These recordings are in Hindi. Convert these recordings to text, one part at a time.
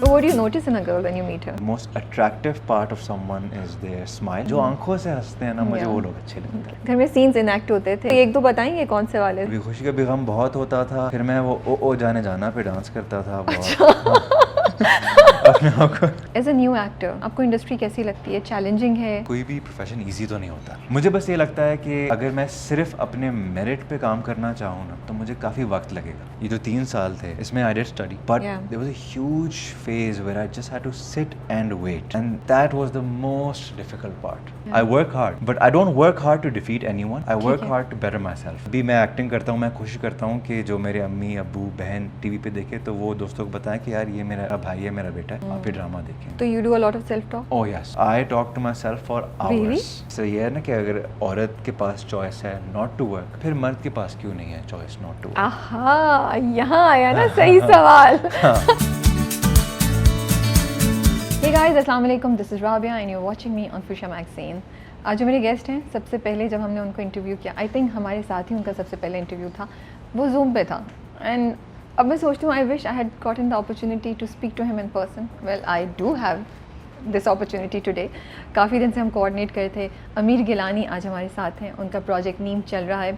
But what do you notice in a girl when you meet her? Most attractive part of someone is their smile. जो आंखों से हंसते हैं ना, मुझे वो लोग अच्छे लगते हैं। घर में सीन्स इनएक्ट होते थे, एक दो बताएंगे कौन से वाले? कभी खुशी कभी गम बहुत होता था, फिर मैं वो ओ जाने जाना पे डांस करता था बहुत। अपने आप को एज अ न्यू एक्टर आपको इंडस्ट्री कैसी लगती है? चैलेंजिंग है? कोई भी प्रोफेशन इजी तो नहीं होता। मुझे बस ये लगता है कि अगर मैं सिर्फ अपने मेरिट पे काम करना चाहूँ ना, तो मुझे काफ़ी वक्त लगेगा। ये जो 3 साल थे इसमें I did study, but there was a huge phase where I just had to sit and wait, and that was the most difficult part. I work hard, but I don't work hard to defeat anyone, I work hard to better myself. अभी मैं एक्टिंग करता हूँ, मैं कोशिश करता हूँ कि जो मेरे अम्मी अब्बू बहन टीवी पे देखे तो वो दोस्तों को बताएं कि यार ये मेरा भाई है, मेरा बेटा है, आप ये ड्रामा देखें। तो you do a lot of self talk? Oh yes, I talk to myself for hours. So ये है ना कि अगर औरत के पास चॉइस है नॉट टू वर्क, फिर मर्द के पास क्यों नहीं है चॉइस नॉट टू वर्क? आहा, यहाँ आया ना सही सवाल। Hey guys, अस्सलाम वालेकुम, this is Rabia and you are watching me on Fuchsia magazine. आज जो मेरे गेस्ट हैं, सबसे पहले जब हमने उनको इंटरव्यू किया, आई थिंक हमारे साथ ही उनका सबसे पहले इंटरव्यू था, वो जूम पे था। एंड अब मैं सोचती हूँ I wish I had gotten the opportunity to speak to him in person. Well, I do have this opportunity today. काफ़ी दिन से हम कोऑर्डिनेट करे थे। अमीर गिलानी आज हमारे साथ हैं, उनका प्रोजेक्ट नीम चल रहा है,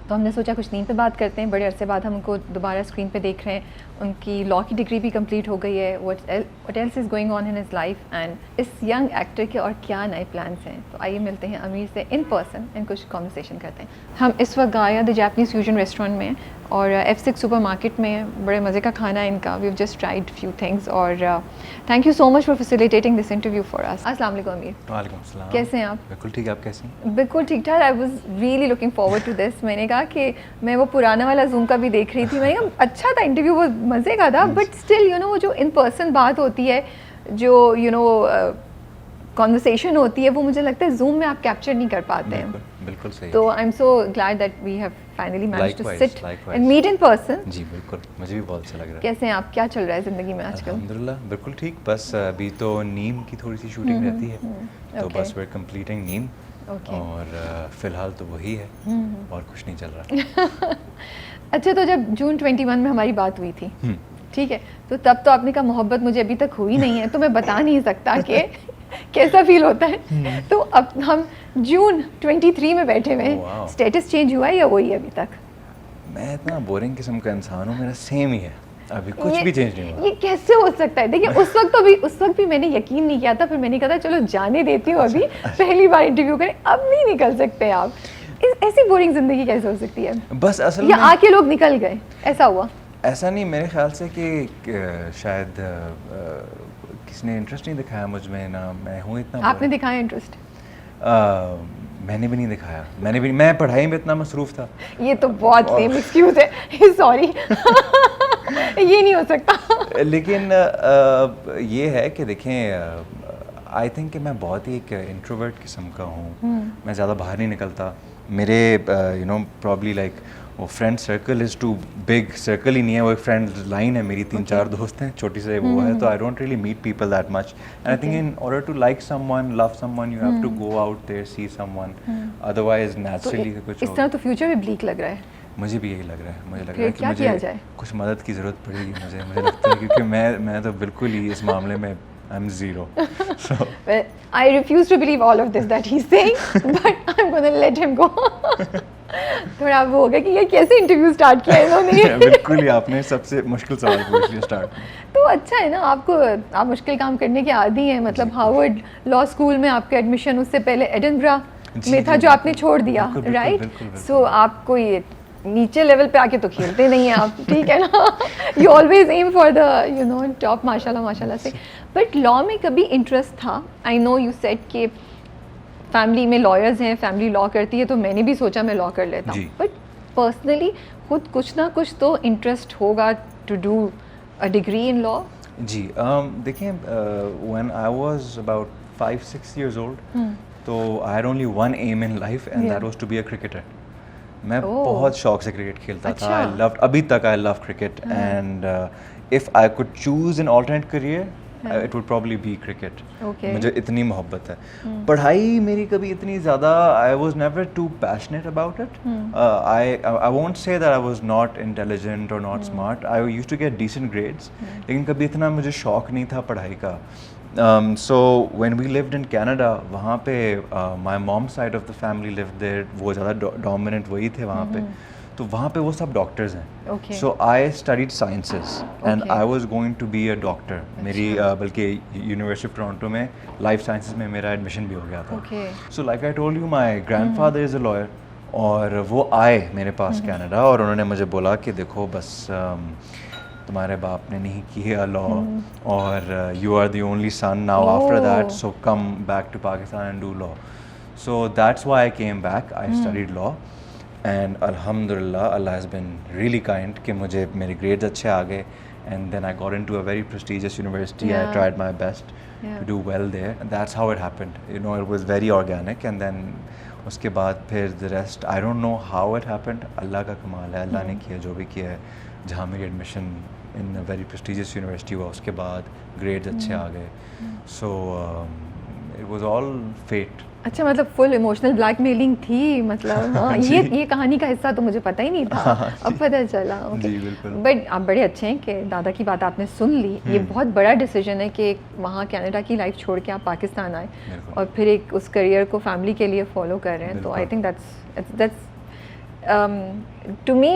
तो हमने सोचा कुछ नीम पे बात करते हैं। बड़े अरसे बाद हम उनको दोबारा स्क्रीन पे देख रहे हैं। उनकी लॉ की डिग्री भी कंप्लीट हो गई है। What else is going on in his life, and इस यंग एक्टर के और क्या नए प्लान्स हैं। तो आइए मिलते हैं अमीर से इन पर्सन एंड कुछ कॉन्वर्सेशन करते हैं। हम इस वक्त गाया द जापानीज़ फ्यूजन रेस्टोरेंट में हैं और F6 सुपर मार्केट में। बड़े मज़े का खाना है इनका। We have just tried few things और thank you so much for facilitating this interview for us. अस्सलाम वालेकुम अमीर। वालेकुम सलाम। कैसे हैं आप? बिल्कुल ठीक, आप कैसे हैं? बिल्कुल ठीक ठाक। I was really looking forward to this. मैंने कहा कि मैं वो पुराना वाला जूम का भी देख रही थी, मैंने कहा अच्छा था इंटरव्यू, वो मज़े का था, बट स्टिल यू नो वो जो इन पर्सन बात होती है, जो यू नो कॉन्वर्सेशन होती है, वो मुझे लगता है जूम में आप कैप्चर नहीं कर पाते हैं। बिल्कुल सही। तो I am so glad that we have finally managed to sit likewise. And meet in person. जी बिल्कुल, मुझे भी बहुत अच्छा लग रहा है। कैसे हैं आप? क्या चल रहा है ज़िंदगी में आजकल? अल्हम्दुलिल्लाह बिल्कुल ठीक। बस अभी तो नीम की थोड़ी सी शूटिंग रहती है, तो बस we're completing नीम, और फिलहाल तो वही है और कुछ नहीं चल रहा। अच्छा, तो जब जून 21 में हमारी बात हुई थी, ठीक है, तो तब तो आपने कहा मोहब्बत मुझे अभी तक हुई नहीं है, तो मैं बता नहीं सकता कि कैसा फील होता है। तो अब हम जून 23 में बैठे हुए हैं, स्टेटस चेंज हुआ है या वही है अभी तक? मैं इतना बोरिंग किस्म का इंसान हूँ, मेरा सेम ही है, अभी कुछ भी चेंज नहीं हुआ। ये कैसे हो सकता है? देखिए उस वक्त भी मैंने यकीन नहीं किया था, फिर मैंने कहा था चलो जाने देती हूँ, अभी पहली बार इंटरव्यू करें, अब नहीं निकल सकते आप। ऐसी बोरिंग जिंदगी कैसे हो सकती है? बस असल में आके लोग निकल गए, ऐसा हुआ? ऐसा नहीं, मेरे ख्याल से कि शायद किसने इंटरेस्ट नहीं दिखाया मुझ में ना, मैं हूँ इतना। आपने दिखाया इंटरेस्ट? मैंने भी नहीं दिखाया, मैं पढ़ाई में इतना मसरूफ था। ये तो बहुत लेम एक्सक्यूज है, सॉरी। ये नहीं हो सकता। लेकिन ये है कि देखें, आई थिंक कि मैं बहुत ही एक इंट्रोवर्ट किस्म का हूँ। मैं ज़्यादा बाहर नहीं निकलता। मेरे यू नो प्रॉब्ली लाइक वो friend circle is too big, circle ही नहीं है, वो एक फ्रेंड लाइन है मेरी, 3-4 दोस्त हैं, छोटी से वो है, तो I don't really meet people that much. And I think in order to like someone, love someone, you have to go out there, see someone, otherwise naturally कुछ। इस तरह तो फ्यूचर भी ब्लीक लग रहा है। मुझे भी यही लग रहा है। मुझे लग रहा है कि मुझे कुछ मदद की ज़रूरत पड़ेगी। मुझे लगता है क्योंकि मैं तो बिल्कुल ही इस मामले में I'm zero. So well, I refuse to believe all of this that he's saying, but I'm going to let him go. थोड़ा वो होगा कि ये कैसे इंटरव्यू स्टार्ट किया इन्होंने। बिल्कुल ही आपने सबसे मुश्किल सवाल पूछ लिया स्टार्ट। तो अच्छा है ना, आप मुश्किल काम करने के आदी हैं। मतलब हार्वर्ड लॉ स्कूल में आपका एडमिशन उससे पहले एडिनबरा में था, जो आपने छोड़ दिया, राइट? सो आपको ये नीचे लेवल पे आके तो खेलते नहीं हैं आप, ठीक है ना? You always aim for the you know top, माशाल्लाह से। बट लॉ में कभी इंटरेस्ट था? आई नो यू सेड कि फैमिली में लॉयर्स हैं, फैमिली लॉ करती है, तो मैंने भी सोचा मैं लॉ कर लेता हूँ, बट पर्सनली खुद कुछ ना कुछ तो इंटरेस्ट होगा to do a degree in law? जी देखिए, when I was about 5-6 years old, तो I had only one aim in life and that was to be a cricketer. मैं बहुत शौक से क्रिकेट खेलता था। आई लव्ड, अभी तक I love cricket, and if I could choose an alternate career it would probably be cricket. Okay. मुझे इतनी मोहब्बत है। पढ़ाई मेरी कभी इतनी ज़्यादा, I was never too passionate about it. I won't say that I was not intelligent और not smart, I use to get decent grades, लेकिन कभी इतना मुझे शौक नहीं था पढ़ाई का। So when we lived in Canada, वहाँ पे my mom's side of the family lived there, वो ज़्यादा dominant वही थे वहाँ पे, तो वहाँ पे वो सब डॉक्टर्स हैं। Okay. So I studied sciences and Okay. I was going to be a doctor. मेरी बल्कि यूनिवर्सिटी ऑफ टोरंटो में लाइफ साइंसेज में मेरा एडमिशन भी हो गया था। Okay. So like I told you, my grandfather is a lawyer, और वो आए मेरे पास कनाडा और उन्होंने मुझे बोला कि देखो बस तुम्हारे बाप ने नहीं किया लॉ और you are the only son now after that, so come back to Pakistan and do law. So that's why I came back, I studied law and अल्हम्दुलिल्लाह अल्लाह हैज़ बिन रियली काइंड कि मुझे मेरे ग्रेड्स अच्छे आ गए and then I got into a very prestigious university. I tried my best to do well there, and that's how it happened, you know, it was very organic, and then उसके बाद फिर the rest I don't know how it happened, अल्लाह का कमाल है, अल्लाह ने किया जो भी किया है। जहाँ मेरी admission in a very prestigious university हुआ, उसके बाद ग्रेड्स अच्छे आ गए, so it was all fate। अच्छा, मतलब फुल इमोशनल ब्लैकमेलिंग थी, मतलब हाँ, ये कहानी का हिस्सा तो मुझे पता ही नहीं था, अब पता चला। जी बिल्कुल। बट आप बड़े अच्छे हैं कि दादा की बात आपने सुन ली। ये बहुत बड़ा डिसीजन है कि वहाँ कनाडा की लाइफ छोड़ के आप पाकिस्तान आए और फिर एक उस करियर को फैमिली के लिए फॉलो कर रहे हैं, तो I think that's to me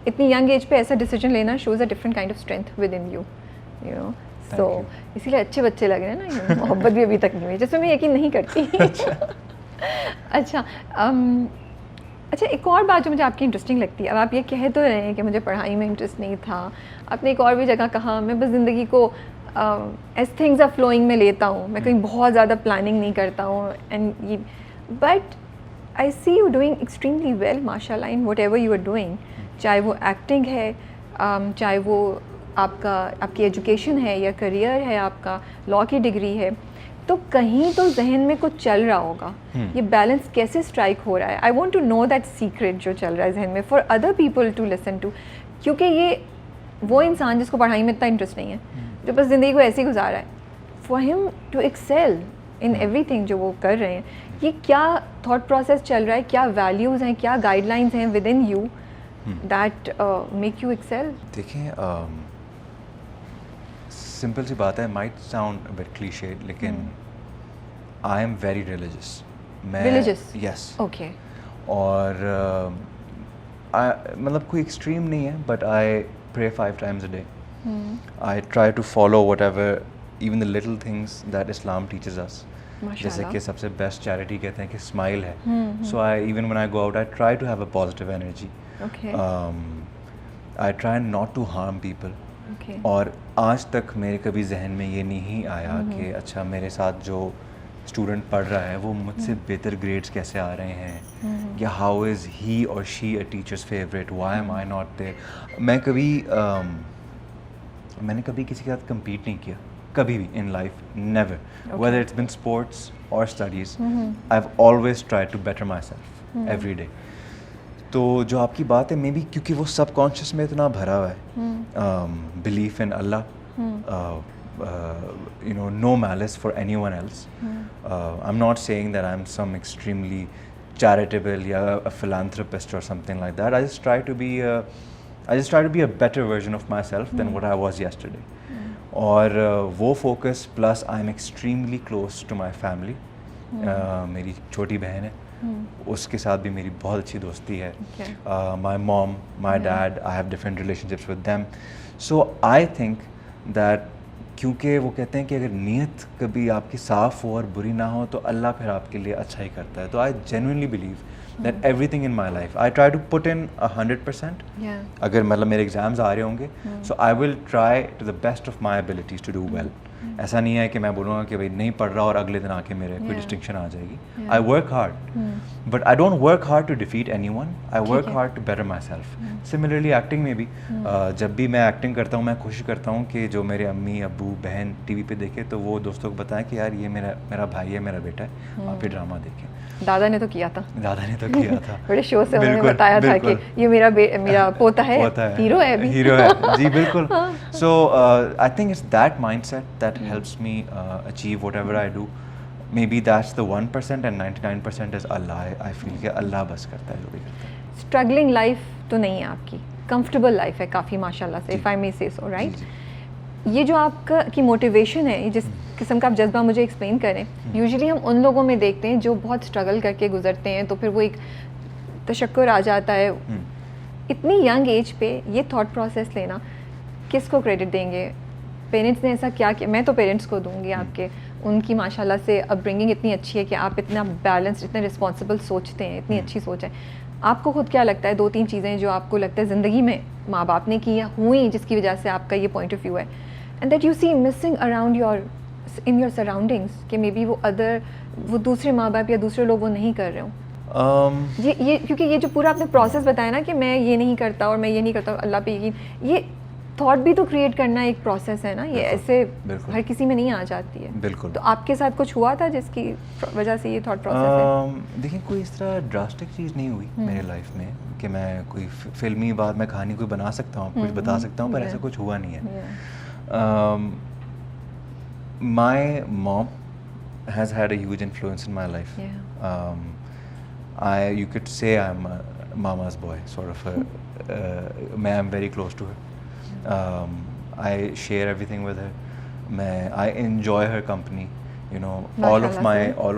इतनी यंग एज पे ऐसा डिसीजन लेना shows a different kind of strength within you, you know. तो इसीलिए अच्छे बच्चे लग रहे हैं ना, मोहब्बत भी अभी तक नहीं हुई, जिसमें मैं यकीन नहीं करती। अच्छा, अच्छा, एक और बात जो मुझे आपकी इंटरेस्टिंग लगती है, अब आप ये कह तो रहे हैं कि मुझे पढ़ाई में इंटरेस्ट नहीं था, आपने एक और भी जगह कहा मैं बस ज़िंदगी को एज थिंग्स आर फ्लोइंग में लेता हूँ, मैं कहीं बहुत ज़्यादा प्लानिंग नहीं करता हूँ, एंड ये but I see you doing extremely well माशाल्लाह in whatever you are doing, चाहे वो एक्टिंग है, चाहे वो आपकी एजुकेशन है या करियर है, आपका लॉ की डिग्री है, तो कहीं तो जहन में कुछ चल रहा होगा। ये बैलेंस कैसे स्ट्राइक हो रहा है? I want to know that secret जो चल रहा है जहन में for other people to listen to, क्योंकि ये वो इंसान जिसको पढ़ाई में इतना इंटरेस्ट नहीं है, जो बस ज़िंदगी को ऐसे ही गुजारा है, for him to excel in everything जो वो कर रहे हैं, ये क्या थॉट प्रोसेस चल रहा है, क्या वैल्यूज़ हैं, क्या गाइडलाइंस हैं within you that make you excel? देखिए सिंपल सी बात है, माइट साउंड बिट क्लीशेड, लेकिन आई एम वेरी रिलीजियस। मैं रिलीजियस? यस। ओके। और मतलब कोई एक्सट्रीम नहीं है, but I pray 5 times a day. I try to follow whatever even the little things that Islam teaches us, जैसे कि सबसे बेस्ट चैरिटी कहते हैं कि स्माइल है, so I even when I go out I try to have a positive energy, I try not to harm people. और आज तक मेरे कभी जहन में ये नहीं आया कि अच्छा मेरे साथ जो स्टूडेंट पढ़ रहा है वो मुझसे बेहतर ग्रेड्स कैसे आ रहे हैं, या हाउ इज़ ही और she a teacher's favourite, why am I not there. मैंने कभी किसी के साथ compete नहीं किया, कभी भी in life, never, whether it's been sports or studies, I've always tried to better myself every day. तो जो आपकी बात है, मे बी क्योंकि वो सबकॉन्शियस में इतना भरा हुआ है, belief in Allah, you know, no malice for anyone else. I'm not saying that I'm some extremely charitable या a philanthropist or something like that. I just try to be a better version of myself than what I was yesterday. और वो focus plus I'm extremely close to my family. मेरी छोटी बहन है, उसके साथ भी मेरी बहुत अच्छी दोस्ती है। My mom, my dad, I have different relationships with them. So I think that क्योंकि वो कहते हैं कि अगर नीयत कभी आपकी साफ़ हो और बुरी ना हो तो अल्लाह फिर आपके लिए अच्छा ही करता है। तो I genuinely believe that everything in my life I try to put in 100%। अगर मतलब मेरे एग्जाम्स आ रहे होंगे, so I will try to the best of my abilities to do well. ऐसा नहीं है कि मैं बोलूँगा कि भाई नहीं पढ़ रहा और अगले दिन आके मेरे कोई डिस्टिंक्शन आ जाएगी. I work hard, but I don't work hard to defeat anyone. I work hard to better myself. Similarly acting में भी जब भी मैं एक्टिंग करता हूँ मैं कोशिश करता हूँ कि जो मेरे अम्मी अब्बू बहन टीवी पे देखे तो वो दोस्तों को बताएं कि यार ये मेरा भाई है, मेरा बेटा है, आप ये ड्रामा देखें. दादा ने तो किया था. दादा ने तो किया था. बड़े शो से उन्होंने बताया था कि ये मेरा पोता है, हीरो है अभी. हीरो है जी, बिल्कुल. So I think it's that mindset that helps me achieve whatever I do. Maybe that's the 1% and 99% is Allah. I feel कि अल्लाह बस करता है जो भी करता है. स्ट्रगलिंग लाइफ तो नहीं है आपकी, कंफर्टेबल लाइफ है काफ़ी माशाल्लाह से, इफ़ आई मे से सो, राइट. ये जो आपका की मोटिवेशन है, ये जिस किस्म का आप जज्बा मुझे एक्सप्लेन करें, यूजुअली हम उन लोगों में देखते हैं जो बहुत स्ट्रगल करके गुजरते हैं, तो फिर वो एक तशक्कुर आ जाता है. इतनी यंग एज पे ये थॉट प्रोसेस लेना, किसको क्रेडिट देंगे? पेरेंट्स ने ऐसा क्या किया? मैं तो पेरेंट्स को दूंगी आपके, उनकी माशाल्लाह से अपब्रिंगिंग इतनी अच्छी है कि आप इतना बैलेंस्ड, इतने रिस्पॉन्सिबल सोचते हैं, इतनी अच्छी सोच है. आपको खुद क्या लगता है 2-3 चीज़ें जो आपको लगता है ज़िंदगी में माँ बाप ने की या हुई जिसकी वजह से आपका ये पॉइंट ऑफ व्यू है, and that you see missing around in your surroundings, कि मे बी वो दूसरे माँ बाप या दूसरे लोग वो नहीं कर रहे हो? ये क्योंकि ये जो पूरा आपने प्रोसेस बताया ना कि मैं ये नहीं करता और मैं ये नहीं करता, अल्लाह पे यकीन, ये थॉट भी तो क्रिएट करना एक प्रोसेस है ना, ये ऐसे हर किसी में नहीं आ जाती है. बिल्कुल. तो आपके साथ कुछ हुआ था जिसकी वजह से ये थॉट प्रोसेस है? देखिए, कोई इस तरह ड्रास्टिक चीज़ नहीं हुई मेरे लाइफ में कि मैं कोई फिल्मी बात मैं कहानी कोई बना सकता हूँ, कुछ बता सकता हूँ, पर ऐसा कुछ हुआ नहीं है. My mom has had a huge influence in my life. You could say I'm a mama's boy, sort of. I'm very close to her. I share everything with her. I enjoy her company. You know, all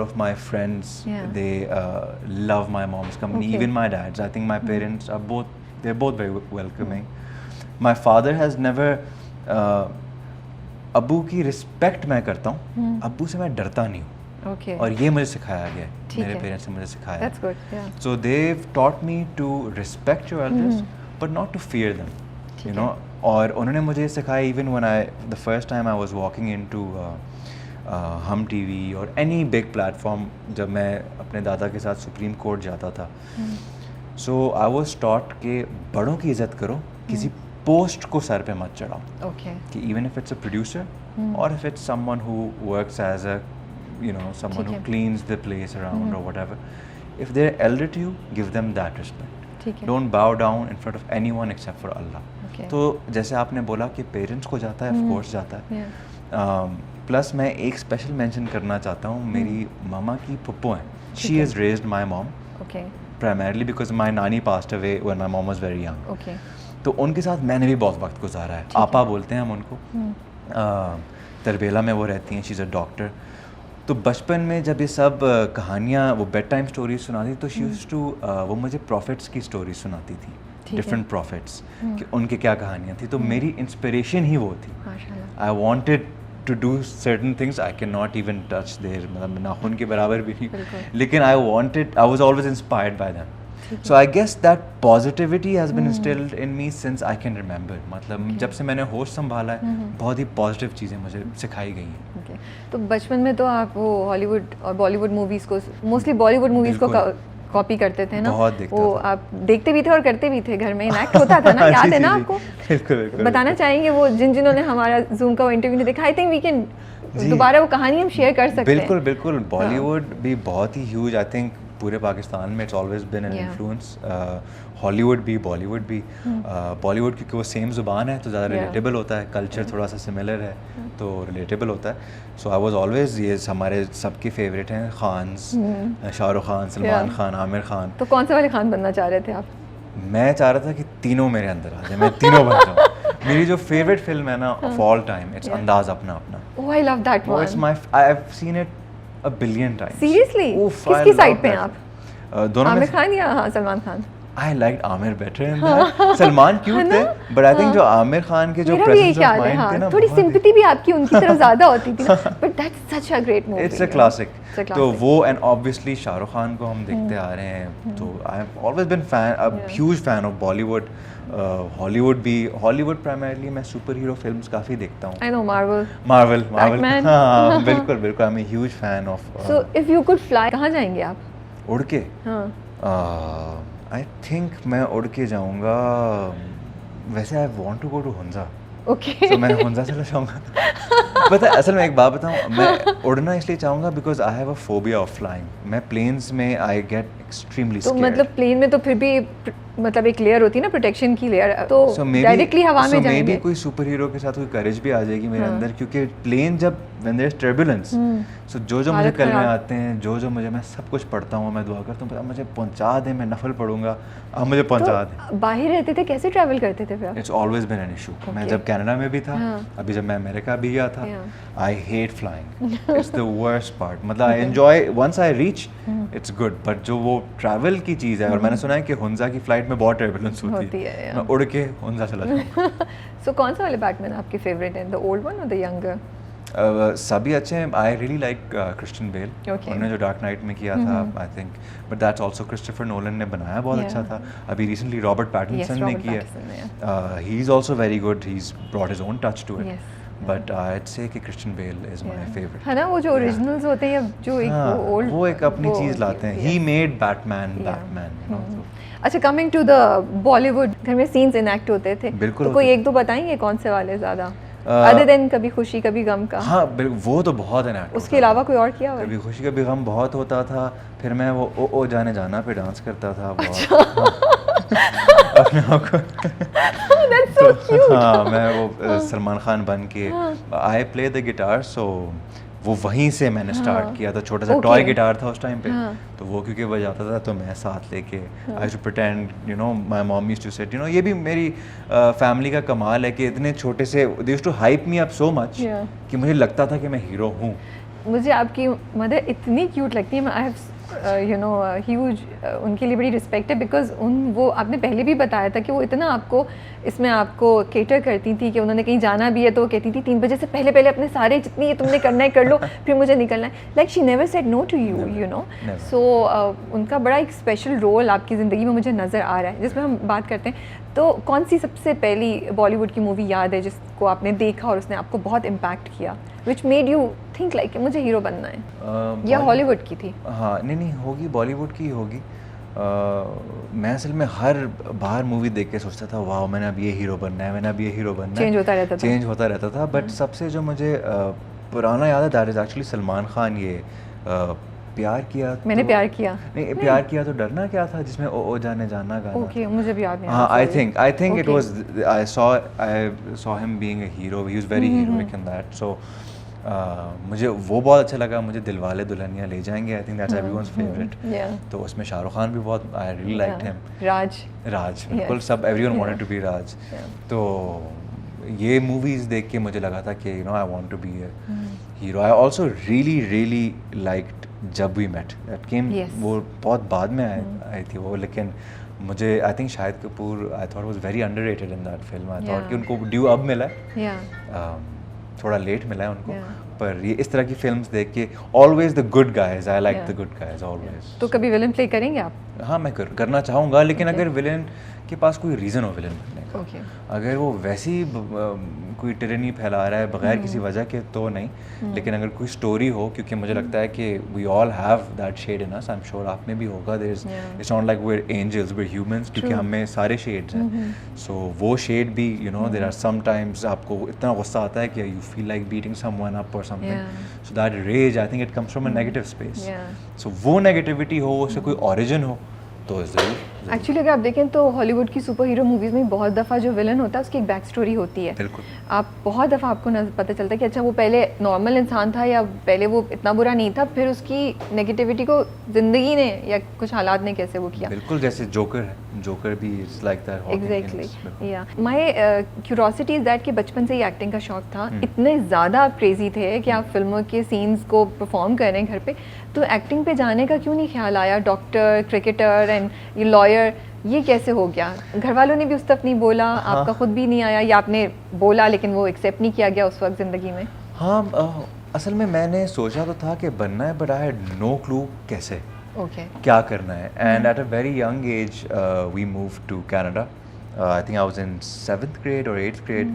of my friends, they love my mom's company. Okay. Even my dad's. I think my parents are they're both very welcoming. My father has never. अब्बू की रिस्पेक्ट मैं करता हूँ, अब्बू से मैं डरता नहीं हूँ. Okay. और ये मुझे सिखाया गया है, मेरे पेरेंट्स ने मुझे सिखाया. That's good. Yeah. So they've taught me to respect your elders, but not to fear them. You know. और उन्होंने मुझे सिखाया even when the first time I was walking into हम टीवी और एनी बिग प्लेटफॉर्म, जब मैं अपने दादा के साथ सुप्रीम कोर्ट जाता था, सो आई वाज टॉट कि बड़ों की इज्जत करो, किसी पोस्ट को सर पे मत चढ़ाओ. कि even if it's a producer और if it's someone who works as a someone who cleans the place around or whatever, if they're elder to you, give them that respect. Don't bow down in front of anyone except for Allah. तो जैसे आपने बोला कि पेरेंट्स को जाता है, ऑफ कोर्स जाता है. प्लस मैं एक स्पेशल मेंशन करना चाहता हूँ, मेरी मामा की पुप्पो हैं. She has raised my mom primarily because my नानी passed away when my mom was very young. तो उनके साथ मैंने भी बहुत वक्त गुजारा है. आपा बोलते हैं हम उनको. तरबेला में वो रहती हैं, शी इज़ अ डॉक्टर. तो बचपन में जब ये सब कहानियाँ वो बेड टाइम स्टोरीज सुनाती तो शी यूज्ड टू वो मुझे प्रॉफिट्स की स्टोरी सुनाती थी, डिफरेंट प्रॉफिट्स, कि उनके क्या कहानियाँ थी. तो मेरी इंस्पिरेशन ही वो थी. I wanted to do certain things. I can not even touch there, मतलब नाखून के बराबर भी नहीं, लेकिन I was always inspired by them. So I guess that positivity has been instilled in me since I can remember. मतलब जब से मैंने होश संभाला है, बहुत ही पॉजिटिव चीज़ें मुझे सिखाई गई हैं. तो बचपन में तो आप वो हॉलीवुड और बॉलीवुड मूवीज़ को, मोस्टली बॉलीवुड मूवीज़ को कॉपी करते थे ना? बहुत देखता वो था. आप देखते भी थे और करते भी थे, घर में इनैक्ट होता था ना? याद है ना आपको? बिल्कुल. बताना चाहेंगे वो जिन्होंने हमारा जूम का इंटरव्यू नहीं देखा, आई थिंक वी कैन दोबारा वो कहानी हम शेयर कर सकते हैं. बिल्कुल. बॉलीवुड भी बहुत ही ह्यूज, आई थिंक पूरे पाकिस्तान में it's always been an influence. Hollywood भी, बॉलीवुड भी. बॉलीवुड क्योंकि वो सेम ज़ुबान है तो ज़्यादा रिलेटेबल होता है, कल्चर थोड़ा सा सिमिलर है तो रिलेटेबल होता है. सो आई वाज ऑलवेज, ये हमारे सबके फेवरेट हैं खान्स, शाहरुख खान, सलमान खान, आमिर खान. तो कौन से वाले खान बनना चाह रहे थे आप? मैं चाह रहा था कि तीनों मेरे अंदर आ जाए, मैं तीनों बन जाऊँ. मेरी जो फेवरेट फिल्म है ना of all time, it's Andaz Apna Apna. Oh, I love that one. It's my, I have seen it a billion times. Seriously? किसकी साइड पे हैं आप? दोनों आमिर खान या Salman Khan? I liked Amir better in that. Salman cute थे, but I think जो आमिर खान के जो मेरा भी यही presence of ख्याल है, mind थे हाँ ना, थोड़ी बहुत ही- सिंपैथी भी आपकी उनकी तरफ ज़्यादा होती थी ना, but that's such a great movie. It's a classic. It's a तो classic. वो and obviously शाहरुख खान को हम देखते आ रहे हैं, तो I have always been a huge fan of Bollywood. Hollywood primarily मैं सुपर हीरो फिल्म्स काफ़ी देखता हूँ. I know Marvel. Marvel. Batman. हाँ बिल्कुल I'm a huge fan of. So if you could fly, कहाँ जाएंगे आप? उड़ के. हाँ. I think मैं उड़ के जाऊँगा. वैसे I want to go to Hunza. Okay. तो मैं हुंजा चला जाऊँगा. पता है असल में एक बात बताऊँ, मैं उड़ना इसलिए चाहूँगा because I have a phobia of flying. मैं प्लेन्स में आई गेट एक्सट्रीमली तो मतलब प्लेन में तो फिर भी मतलब एक लेयर होती है ना, प्रोटेक्शन की लेयर, तो डायरेक्टली हवा में जाएंगे. मे बी कोई सुपर हीरो के साथ कोई करेज भी आ जाएगी मेरे अंदर, क्योंकि प्लेन जब व्हेन देयर इज टर्बुलेंस, सो जो मुझे कल में आते हैं, जो मुझे, मैं सब कुछ पढ़ता हूँ, मैं दुआ करता हूँ मुझे पहुँचा दें, मैं नफल पढ़ूंगा, अब मुझे पहुँचा दें. बाहर रहते थे, कैसे ट्रैवल करते थे फिर? It's always been an issue. मैं जब कनाडा में भी था, अभी जब मैं अमेरिका भी गया था, I hate flying. It's the worst part. मतलब I enjoy once I reach, it's good, but जो वो ट्रैवल की चीज़ है, और मैंने सुना है कि हुंजा की फ्लाइट में बहुत टर्बुलेंस होती है. मैं उड़ के हुंजा चला जाऊँगा. सो कौन सा वाले बैटमैन आपके फेवरेट हैं, द ओल्ड वन और द यंगर? सभी अच्छे हैं. I really like Christian Bale. उन्होंने जो डार्क नाइट में किया था, I think, but that's also Christopher Nolan ने बनाया, बहुत अच्छा था. अभी रिसेंटली रॉबर्ट पैटिंसन ने किया. He is also very good. He is brought his own touch to it. But I say कि Christian Bale is my favourite. है ना, वो जो ओरिजिनल्स होते हैं, या जो एक ओल्ड, वो एक अपनी चीज़ लाते हैं. He made Batman. अच्छा, कमिंग टू द बॉलीवुड, घर में सीन्स इनएक्ट होते थे, बिल्कुल. तो कोई एक दो बताएंगे कौन से वाले ज़्यादा, अदर देन कभी खुशी कभी गम का? हाँ वो तो बहुत इनएक्ट. उसके अलावा कोई और किया हुआ? कभी खुशी कभी गम बहुत होता था. फिर मैं वो ओ जाने जाना पे डांस करता था अपने आप को. That's so cute. हाँ, मैं वो सलमान खान बन के, आई प्ले द गिटार, सो वो वहीं से मैंने स्टार्ट किया था. छोटा सा टॉय गिटार था उस टाइम पे, तो वो क्योंकि बजाता था तो मैं साथ लेके I used to pretend, you know, my mom used to said, you know, ये भी मेरी फैमिली का कमाल है कि इतने छोटे से they used to hype me up so much कि मुझे लगता था कि मैं हीरो हूँ. मुझे आपकी मदर इतनी क्यूट लगती है. I have you know huge उनके लिए बड़ी रिस्पेक्ट है, बिकॉज वो आपने पहले भी बताया था कि वो इतना आपको इसमें आपको केटर करती थी कि उन्होंने कहीं जाना भी है तो वो कहती थी 3 बजे से पहले अपने सारे जितनी ये तुमने करना है कर लो, फिर मुझे निकलना है. Like she never said no to you, you know. So उनका बड़ा एक स्पेशल रोल आपकी ज़िंदगी में मुझे नज़र आ रहा है, जिसमें हम बात करते हैं. तो कौन सी सबसे पहली बॉलीवुड की मूवी याद है जिसको आपने देखा और उसने आपको बहुत इम्पैक्ट किया, which made you think like मुझे हीरो बनना है? या हॉलीवुड की थी? हाँ, नहीं होगी, बॉलीवुड की होगी. मैं असल में हर बार मूवी देख के सोचता था, वाह मैंने अब ये हीरो बनना है, मैंने अब ये हीरो बनना है. चेंज होता रहता था. बट सबसे जो मुझे पुराना याद है, that is actually Salman Khan. ये प्यार किया, मैंने प्यार किया, नहीं प्यार किया तो डरना क्या था, जिसमें ओ जाने जाना गाना. ओके, मुझे भी याद नहीं. हाँ, I think it was, I saw him being a hero. He was very heroic in that. So मुझे वो बहुत अच्छा लगा. मुझे Dilwale Dulhania Le Jayenge, I think that's everyone's favourite. तो उसमें शाहरुख खान भी बहुत, I really liked him. Raj बिल्कुल, सब everyone wanted to be Raj. तो ये मूवीज़ देख के मुझे लगा था कि you know I want to be a hero. I also really liked Jab We Met. That came, वो बहुत बाद में आई थी वो, लेकिन मुझे I think Shahid Kapoor, I thought was very underrated in that film. I thought कि उनको ड्यू अब मिला है, थोड़ा लेट मिला है उनको. पर ये इस तरह की फिल्म्स देख के, always the good guys, I like the good guys always. तो कभी विलन प्ले करेंगे आप? हाँ, मैं करना चाहूँगा, लेकिन अगर विलन के पास कोई रीज़न हो विलन बनने का. अगर वो वैसी कोई टिरनी फैला रहा है बगैर किसी वजह के तो नहीं. लेकिन अगर कोई स्टोरी हो, क्योंकि मुझे लगता है कि we all have that shade in us. I am sure आप में भी होगा. There is, it's not like we are angels, we are humans, क्योंकि हम में सारे शेड्स हैं. सो वो शेड भी, you know, there are some times आपको इतना गुस्सा आता है कि you feel like beating someone up और something. So that rage, I think it comes from a negative space. So वो नेगेटिविटी हो, उससे कोई ओरिजिन हो, तो ज़रूर. एक्चुअली अगर आप देखें तो हॉलीवुड की सुपर हीरो मूवीज़ में बहुत दफ़ा जो विलन होता है उसकी एक बैक स्टोरी होती है. बिल्कुल. आप बहुत दफ़ा आपको पता चलता है कि अच्छा वो पहले नॉर्मल इंसान था, या पहले वो इतना बुरा नहीं था, फिर उसकी नेगेटिविटी को ज़िंदगी ने या कुछ हालात ने कैसे वो किया. बिल्कुल, जैसे जोकर है. जोकर भी इट्स लाइक दैट. एग्जैक्टली. या माय क्यूरोसिटी इज़ दैट कि बचपन से ही एक्टिंग का शौक था. इतने ज़्यादा आप क्रेजी थे कि आप फिल्मों के सीन्स को परफॉर्म कर रहे हैं घर पे, तो एक्टिंग पे जाने का क्यों नहीं ख्याल आया? डॉक्टर, क्रिकेटर एंड ये लॉयर, ये कैसे हो गया? घर वालों ने भी उस तरफ नहीं बोला, आपका खुद भी नहीं आया, या आपने बोला लेकिन वो एक्सेप्ट नहीं किया गया उस वक्त ज़िंदगी में? हाँ, असल में मैंने सोचा तो था कि बनना है, but I had no clue कैसे, क्या करना है. And at a very young age we move to Canada. I think I was in 7th grade और 8th grade.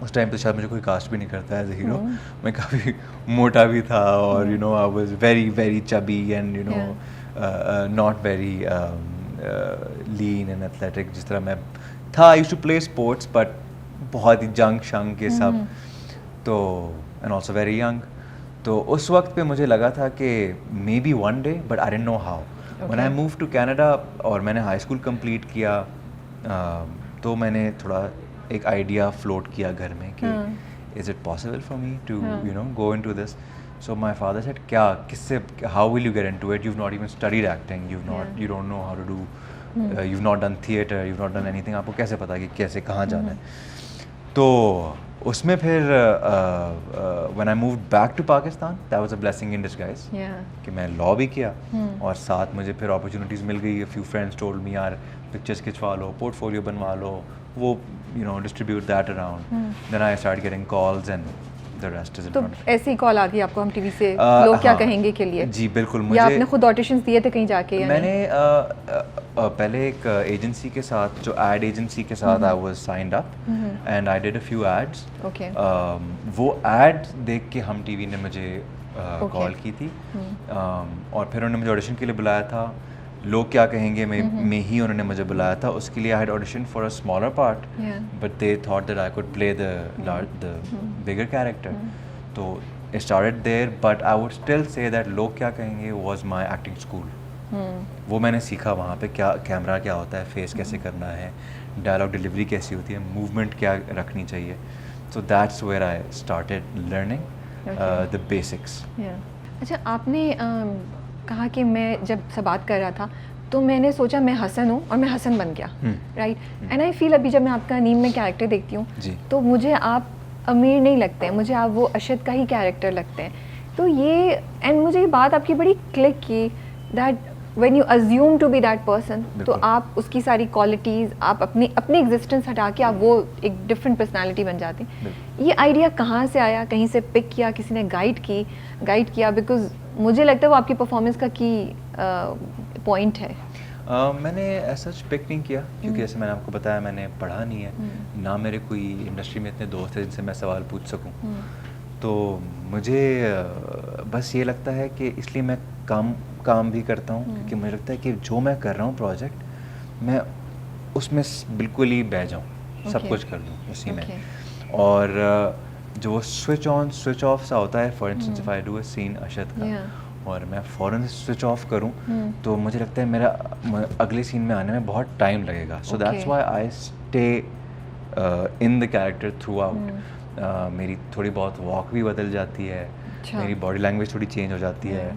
उस टाइम तो शायद मुझे कोई कास्ट भी नहीं करता एज ए हीरो. मैं काफ़ी मोटा भी था और you know I was very very chubby and you know not very lean and athletic जिस तरह मैं था. I used to play sports but बहुत ही जंग शंग के सब. तो एंड ऑल्सो वेरी यंग. तो उस वक्त पे मुझे लगा था कि maybe one day, but I didn't know how. When I move to Canada और मैंने हाई स्कूल कंप्लीट किया, तो मैंने थोड़ा एक आइडिया फ्लोट किया घर में कि is it possible for me to you know go into this. So my father said, क्या किससे, how will you get into it? you've not even studied acting, you don't know how to do, you've not done theatre, you've not done anything. आपको कैसे पता कि कैसे कहाँ जाना है? तो उसमें फिर when I moved back to Pakistan, that was a blessing in disguise. कि मैं लॉ भी किया और साथ मुझे फिर अपॉर्चुनिटीज़ मिल गई. a few friends told me, यार पिक्चर्स खिंचवा लो, पोर्टफोलियो बनवा लो, वो you know distribute that around. Then I started getting calls and the rest is तो ऐसी कॉल आ गई आपको हम टीवी से, लोग क्या कहेंगे के लिए? जी बिल्कुल. मुझे, या आपने खुद ऑडिशंस दिए थे कहीं जाके? मैंने पहले एक एजेंसी के साथ, जो एड एजेंसी के साथ I was signed up and I did a few ads. वो एड देख के हम टीवी ने मुझे कॉल की थी. और फिर उन्होंने मुझे ऑडिशन के लिए बुलाया था. लोग क्या कहेंगे में ही उन्होंने मुझे बुलाया था. उसके लिए I had audition for a smaller part, but they thought that I could play the bigger character. तो it started there, but I would still say that लोग क्या कहेंगे was my acting school. वो मैंने सीखा वहाँ पे, क्या कैमरा क्या होता है, फेस कैसे करना है, डायलॉग डिलीवरी कैसी होती है, मूवमेंट क्या रखनी चाहिए. So that's where I started learning the basics. अच्छा, आपने कहा कि मैं जब से बात कर रहा था तो मैंने सोचा मैं हसन हूँ और मैं हसन बन गया, राइट? एंड आई फील अभी जब मैं आपका नीम में कैरेक्टर देखती हूँ तो मुझे आप अमीर नहीं लगते हैं, मुझे आप वो अशद का ही कैरेक्टर लगते हैं. तो ये, एंड मुझे ये बात आपकी बड़ी क्लिक की, that when you assume to be that person, तो आप उसकी सारी क्वालिटीज़, आप अपनी एग्जिस्टेंस हटा के आप वो एक डिफरेंट पर्सनालिटी बन जाती हैं. ये आइडिया कहाँ से आया? कहीं से पिक किया, किसी ने गाइड किया? बिकॉज मुझे लगता है वो आपकी परफॉर्मेंस का की पॉइंट है. मैंने ऐसा पिक नहीं किया, क्योंकि जैसे मैंने आपको बताया मैंने पढ़ा नहीं है, ना मेरे कोई इंडस्ट्री में इतने दोस्त हैं जिनसे मैं सवाल पूछ सकूं. तो मुझे बस ये लगता है कि इसलिए मैं काम भी करता हूं, क्योंकि मुझे लगता है कि जो मैं कर रहा हूं प्रोजेक्ट, मैं उसमें बिल्कुल ही बह जाऊं, सब कुछ कर दूं उसी में. और जो वो स्विच ऑन स्विच ऑफ सा होता है, for instance if I do a scene Ashad का और मैं फ़ौरन स्विच ऑफ करूं, तो मुझे लगता है मेरा अगले सीन में आने में बहुत टाइम लगेगा. सो that's why I stay in the character through out. मेरी थोड़ी बहुत वॉक भी बदल जाती है, मेरी बॉडी लैंग्वेज थोड़ी चेंज हो जाती है,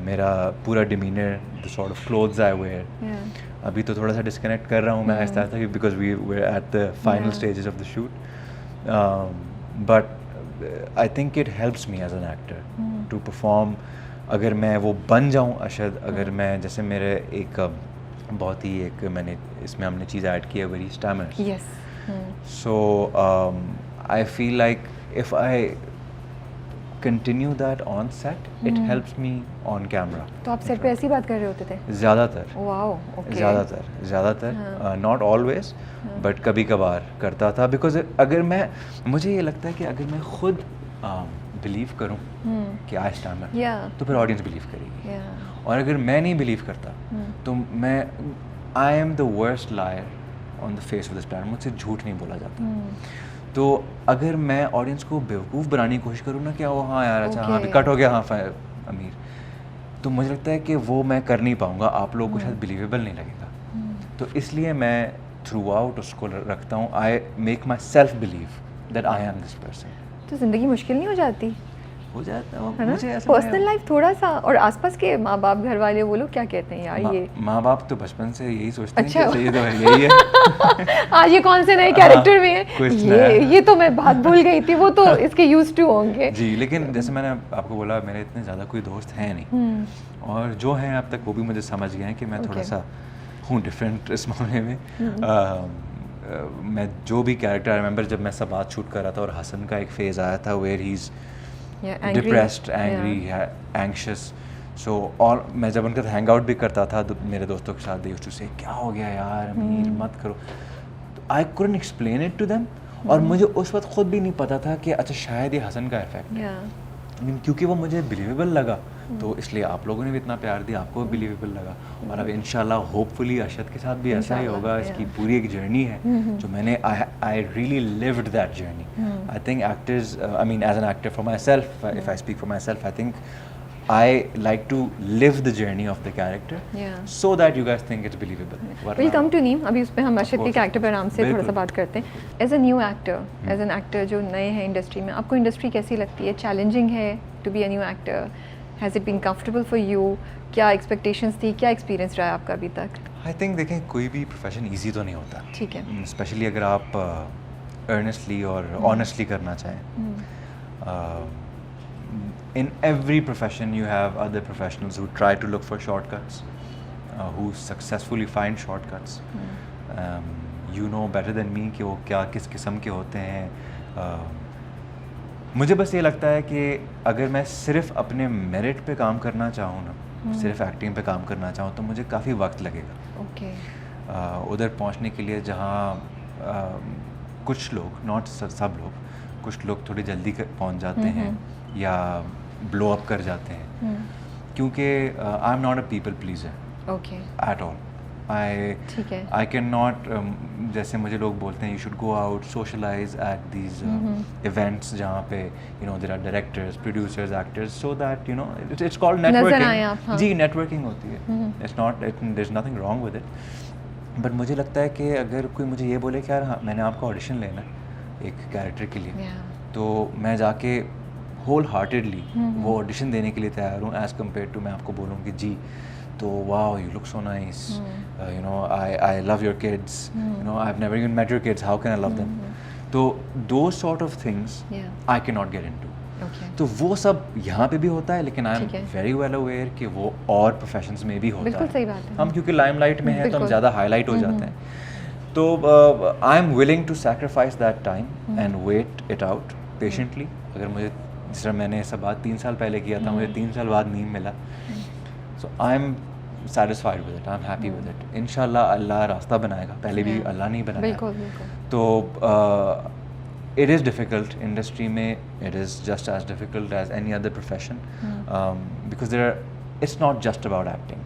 मेरा पूरा demeanour, the sort of clothes I wear. अभी तो थोड़ा सा डिस्कनेक्ट कर रहा हूँ मैं आहिस्ता आहिस्ता, because we were at the final stages of the shoot. But I think it helps me as an actor to perform. अगर मैं वो बन जाऊं अशद, अगर मैं, जैसे मेरे एक बहुत ही एक मैंने इसमें हमने चीज़ ऐड की है, very stammers. So I feel like if I continue that on set, it helps me on camera. तो आप सेट पे ऐसी बात कर रहे होते थे? ज़्यादातर. Wow, okay. ज़्यादातर, नॉट ऑलवेज, बट कभी कभार करता था. बिकॉज अगर मैं, मुझे ये लगता है कि अगर मैं खुद बिलीव करूं कि आई स्टैमर, तो फिर ऑडियंस बिलीव करेगी. और अगर मैं नहीं बिलीव करता तो मैं, I am the worst liar on the face of this planet. मुझसे झूठ नहीं बोला जाता. तो अगर मैं ऑडियंस को बेवकूफ़ बनाने की कोशिश करूँ ना, क्या वो हाँ यार अच्छा हाँ भी कट हो गया, हाँ अमीर, तो मुझे लगता है कि वो मैं कर नहीं पाऊँगा, आप लोगों को शायद बिलीवेबल नहीं लगेगा. तो इसलिए मैं थ्रू आउट उसको रखता हूँ. I make my self believe that I M this person. तो ज़िंदगी मुश्किल नहीं हो जाती? हो जाता है मुझे ऐसा. पर्सनल लाइफ थोड़ा सा, और आसपास के माँ बाप, घर वाले, वो लोग क्या कहते हैं यार? ये माँ बाप तो बचपन से यही सोचते हैं कि ये तो है, यही है. आज ये कौन से नए कैरेक्टर में है, ये तो मैं बात भूल गई थी, वो तो इसके यूज्ड टू होंगे. जी, लेकिन जैसे मैंने आपको बोला, मेरे इतने ज़्यादा कोई दोस्त हैं नहीं, और जो हैं अब तक वो भी मुझे समझ गए हैं कि मैं थोड़ा सा हूँ डिफरेंट इस मामले में। मैं जो भी कैरेक्टर, आई रिमेंबर जब मैं सबात शूट कर रहा था और हसन का एक फेज़ आया था where he is depressed, angry, anxious. So और मैं जब उनके साथ हैंग आउट भी करता था मेरे दोस्तों के साथ, दे यूज्ड टू से क्या हो गया यार अमीर मत करो, तो I couldn't explain it to them. और मुझे उस वक्त खुद भी नहीं पता था कि अच्छा शायद ये हसन का इफेक्ट है, क्योंकि वो मुझे बिलीवेबल लगा, तो इसलिए आप लोगों ने भी इतना प्यार दिया, आपको भी बिलीवेबल लगा। और अब इंशाल्लाह होपफुली अरशद के साथ भी ऐसा ही होगा। इसकी पूरी एक जर्नी है जो मैंने I really lived that journey. I think actors, I mean as an actor for myself, if I speak for myself, I think I like to live the journey of the character, so that you guys think it's believable. We'll come to Neem. अभी उस पे हम अर्शद के कैरेक्टर पर आराम से थोड़ा सा बात करते हैं। As a new actor, as an actor जो नए हैं इंडस्ट्री में, आपको इंडस्ट्री कैसी लगती है? चैलेंजिंग है to be a new actor? Has it been comfortable for you? क्या expectations थी? क्या experience रहा है आपका अभी तक? I think देखें कोई भी profession easy तो नहीं होता, ठीक है, especially अगर आप earnestly और honestly करना चाहें। In every profession you have other professionals who try to look for shortcuts, who successfully find shortcuts. You know better than me कि वो क्या किस किस्म के होते हैं। मुझे बस ये लगता है कि अगर मैं सिर्फ अपने मेरिट पे काम करना चाहूँ ना, सिर्फ एक्टिंग पे काम करना चाहूँ, तो मुझे काफ़ी वक्त लगेगा उधर पहुँचने के लिए, जहाँ कुछ लोग, नॉट सब लोग, कुछ लोग थोड़ी जल्दी पहुँच जाते हैं या ब्लो अप कर जाते हैं, क्योंकि I am not a people pleaser at all. I can not, जैसे मुझे लोग बोलते हैं you should go out socialise at these events जहाँ पे you know there are directors, producers, actors, so that you know it's called networking. जी, नेटवर्किंग होती है, it's not, there is nothing wrong with it. But मुझे लगता है कि अगर कोई मुझे ये बोले कि यार हाँ मैंने आपका ऑडिशन लेना है एक कैरेक्टर के लिए, तो मैं जाके होल हार्टेडली वो ऑडिशन देने के लिए तैयार हूँ, एज़ कम्पेयर टू मैं आपको बोलूँ कि जी तो wow you look so nice, you know I love your kids, you know I have never even met your kids, how can I love them. तो दो sort of things I can not get into. तो वो सब यहाँ पे भी होता है, लेकिन I am very well aware कि वो और प्रोफेशंस में भी होता है। सही बात है। हम क्योंकि लाइमलाइट में हैं तो हम ज़्यादा हाईलाइट हो जाते हैं, तो I am willing to sacrifice that time and wait it out patiently. अगर मुझे, जिस तरह मैंने सब बात 3 साल पहले किया था, मुझे 3 साल बाद नहीं मिला, so I am satisfied with it, I'm happy with it. इंशाल्लाह अल्लाह रास्ता बनाएगा, पहले भी अल्लाह नहीं बनाया। तो it is difficult इंडस्ट्री में, it is just as difficult as any other profession, because it's not just about acting.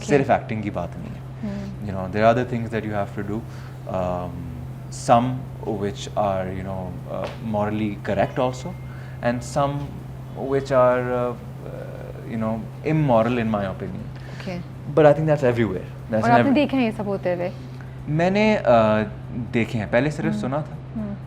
सिर्फ एक्टिंग की बात नहीं है, you know there are other things that you have to do, some which are you know morally correct also, and some which are you know immoral in my opinion. But I think that's everywhere. और आपने देखे हैं ये सब होते हुए? मैंने देखे हैं, पहले सिर्फ सुना था,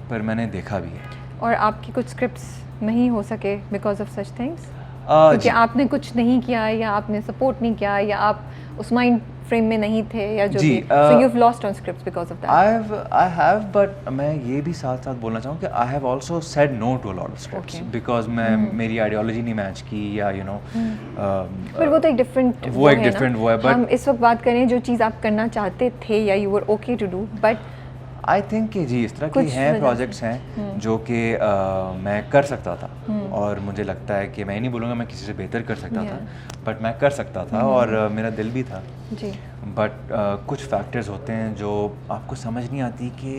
पर मैंने देखा भी है। और आपकी कुछ स्क्रिप्ट्स नहीं हो सके because of such things? क्योंकि आपने कुछ नहीं किया, या आपने सपोर्ट नहीं किया, या आप उस माइंड फ्रेम में नहीं थे, या जो भी, so you've lost on scripts because of that. I have, but मैं ये भी साथ साथ बोलना चाहूँ कि I have also said no to a lot of scripts because मैं मेरी आइडियोलॉजी नहीं मैच की, या you know पर वो तो एक डिफरेंट वो एक डिफरेंट वो है। बट हम इस वक्त बात करें जो चीज़ आप करना चाहते थे या you were okay to do, but I think कि जी इस तरह की हैं प्रोजेक्ट्स हैं जो कि मैं कर सकता था, और मुझे लगता है कि मैं नहीं बोलूँगा मैं किसी से बेहतर कर सकता था, बट मैं कर सकता था, और मेरा दिल भी था जी। बट कुछ फैक्टर्स होते हैं जो आपको समझ नहीं आती कि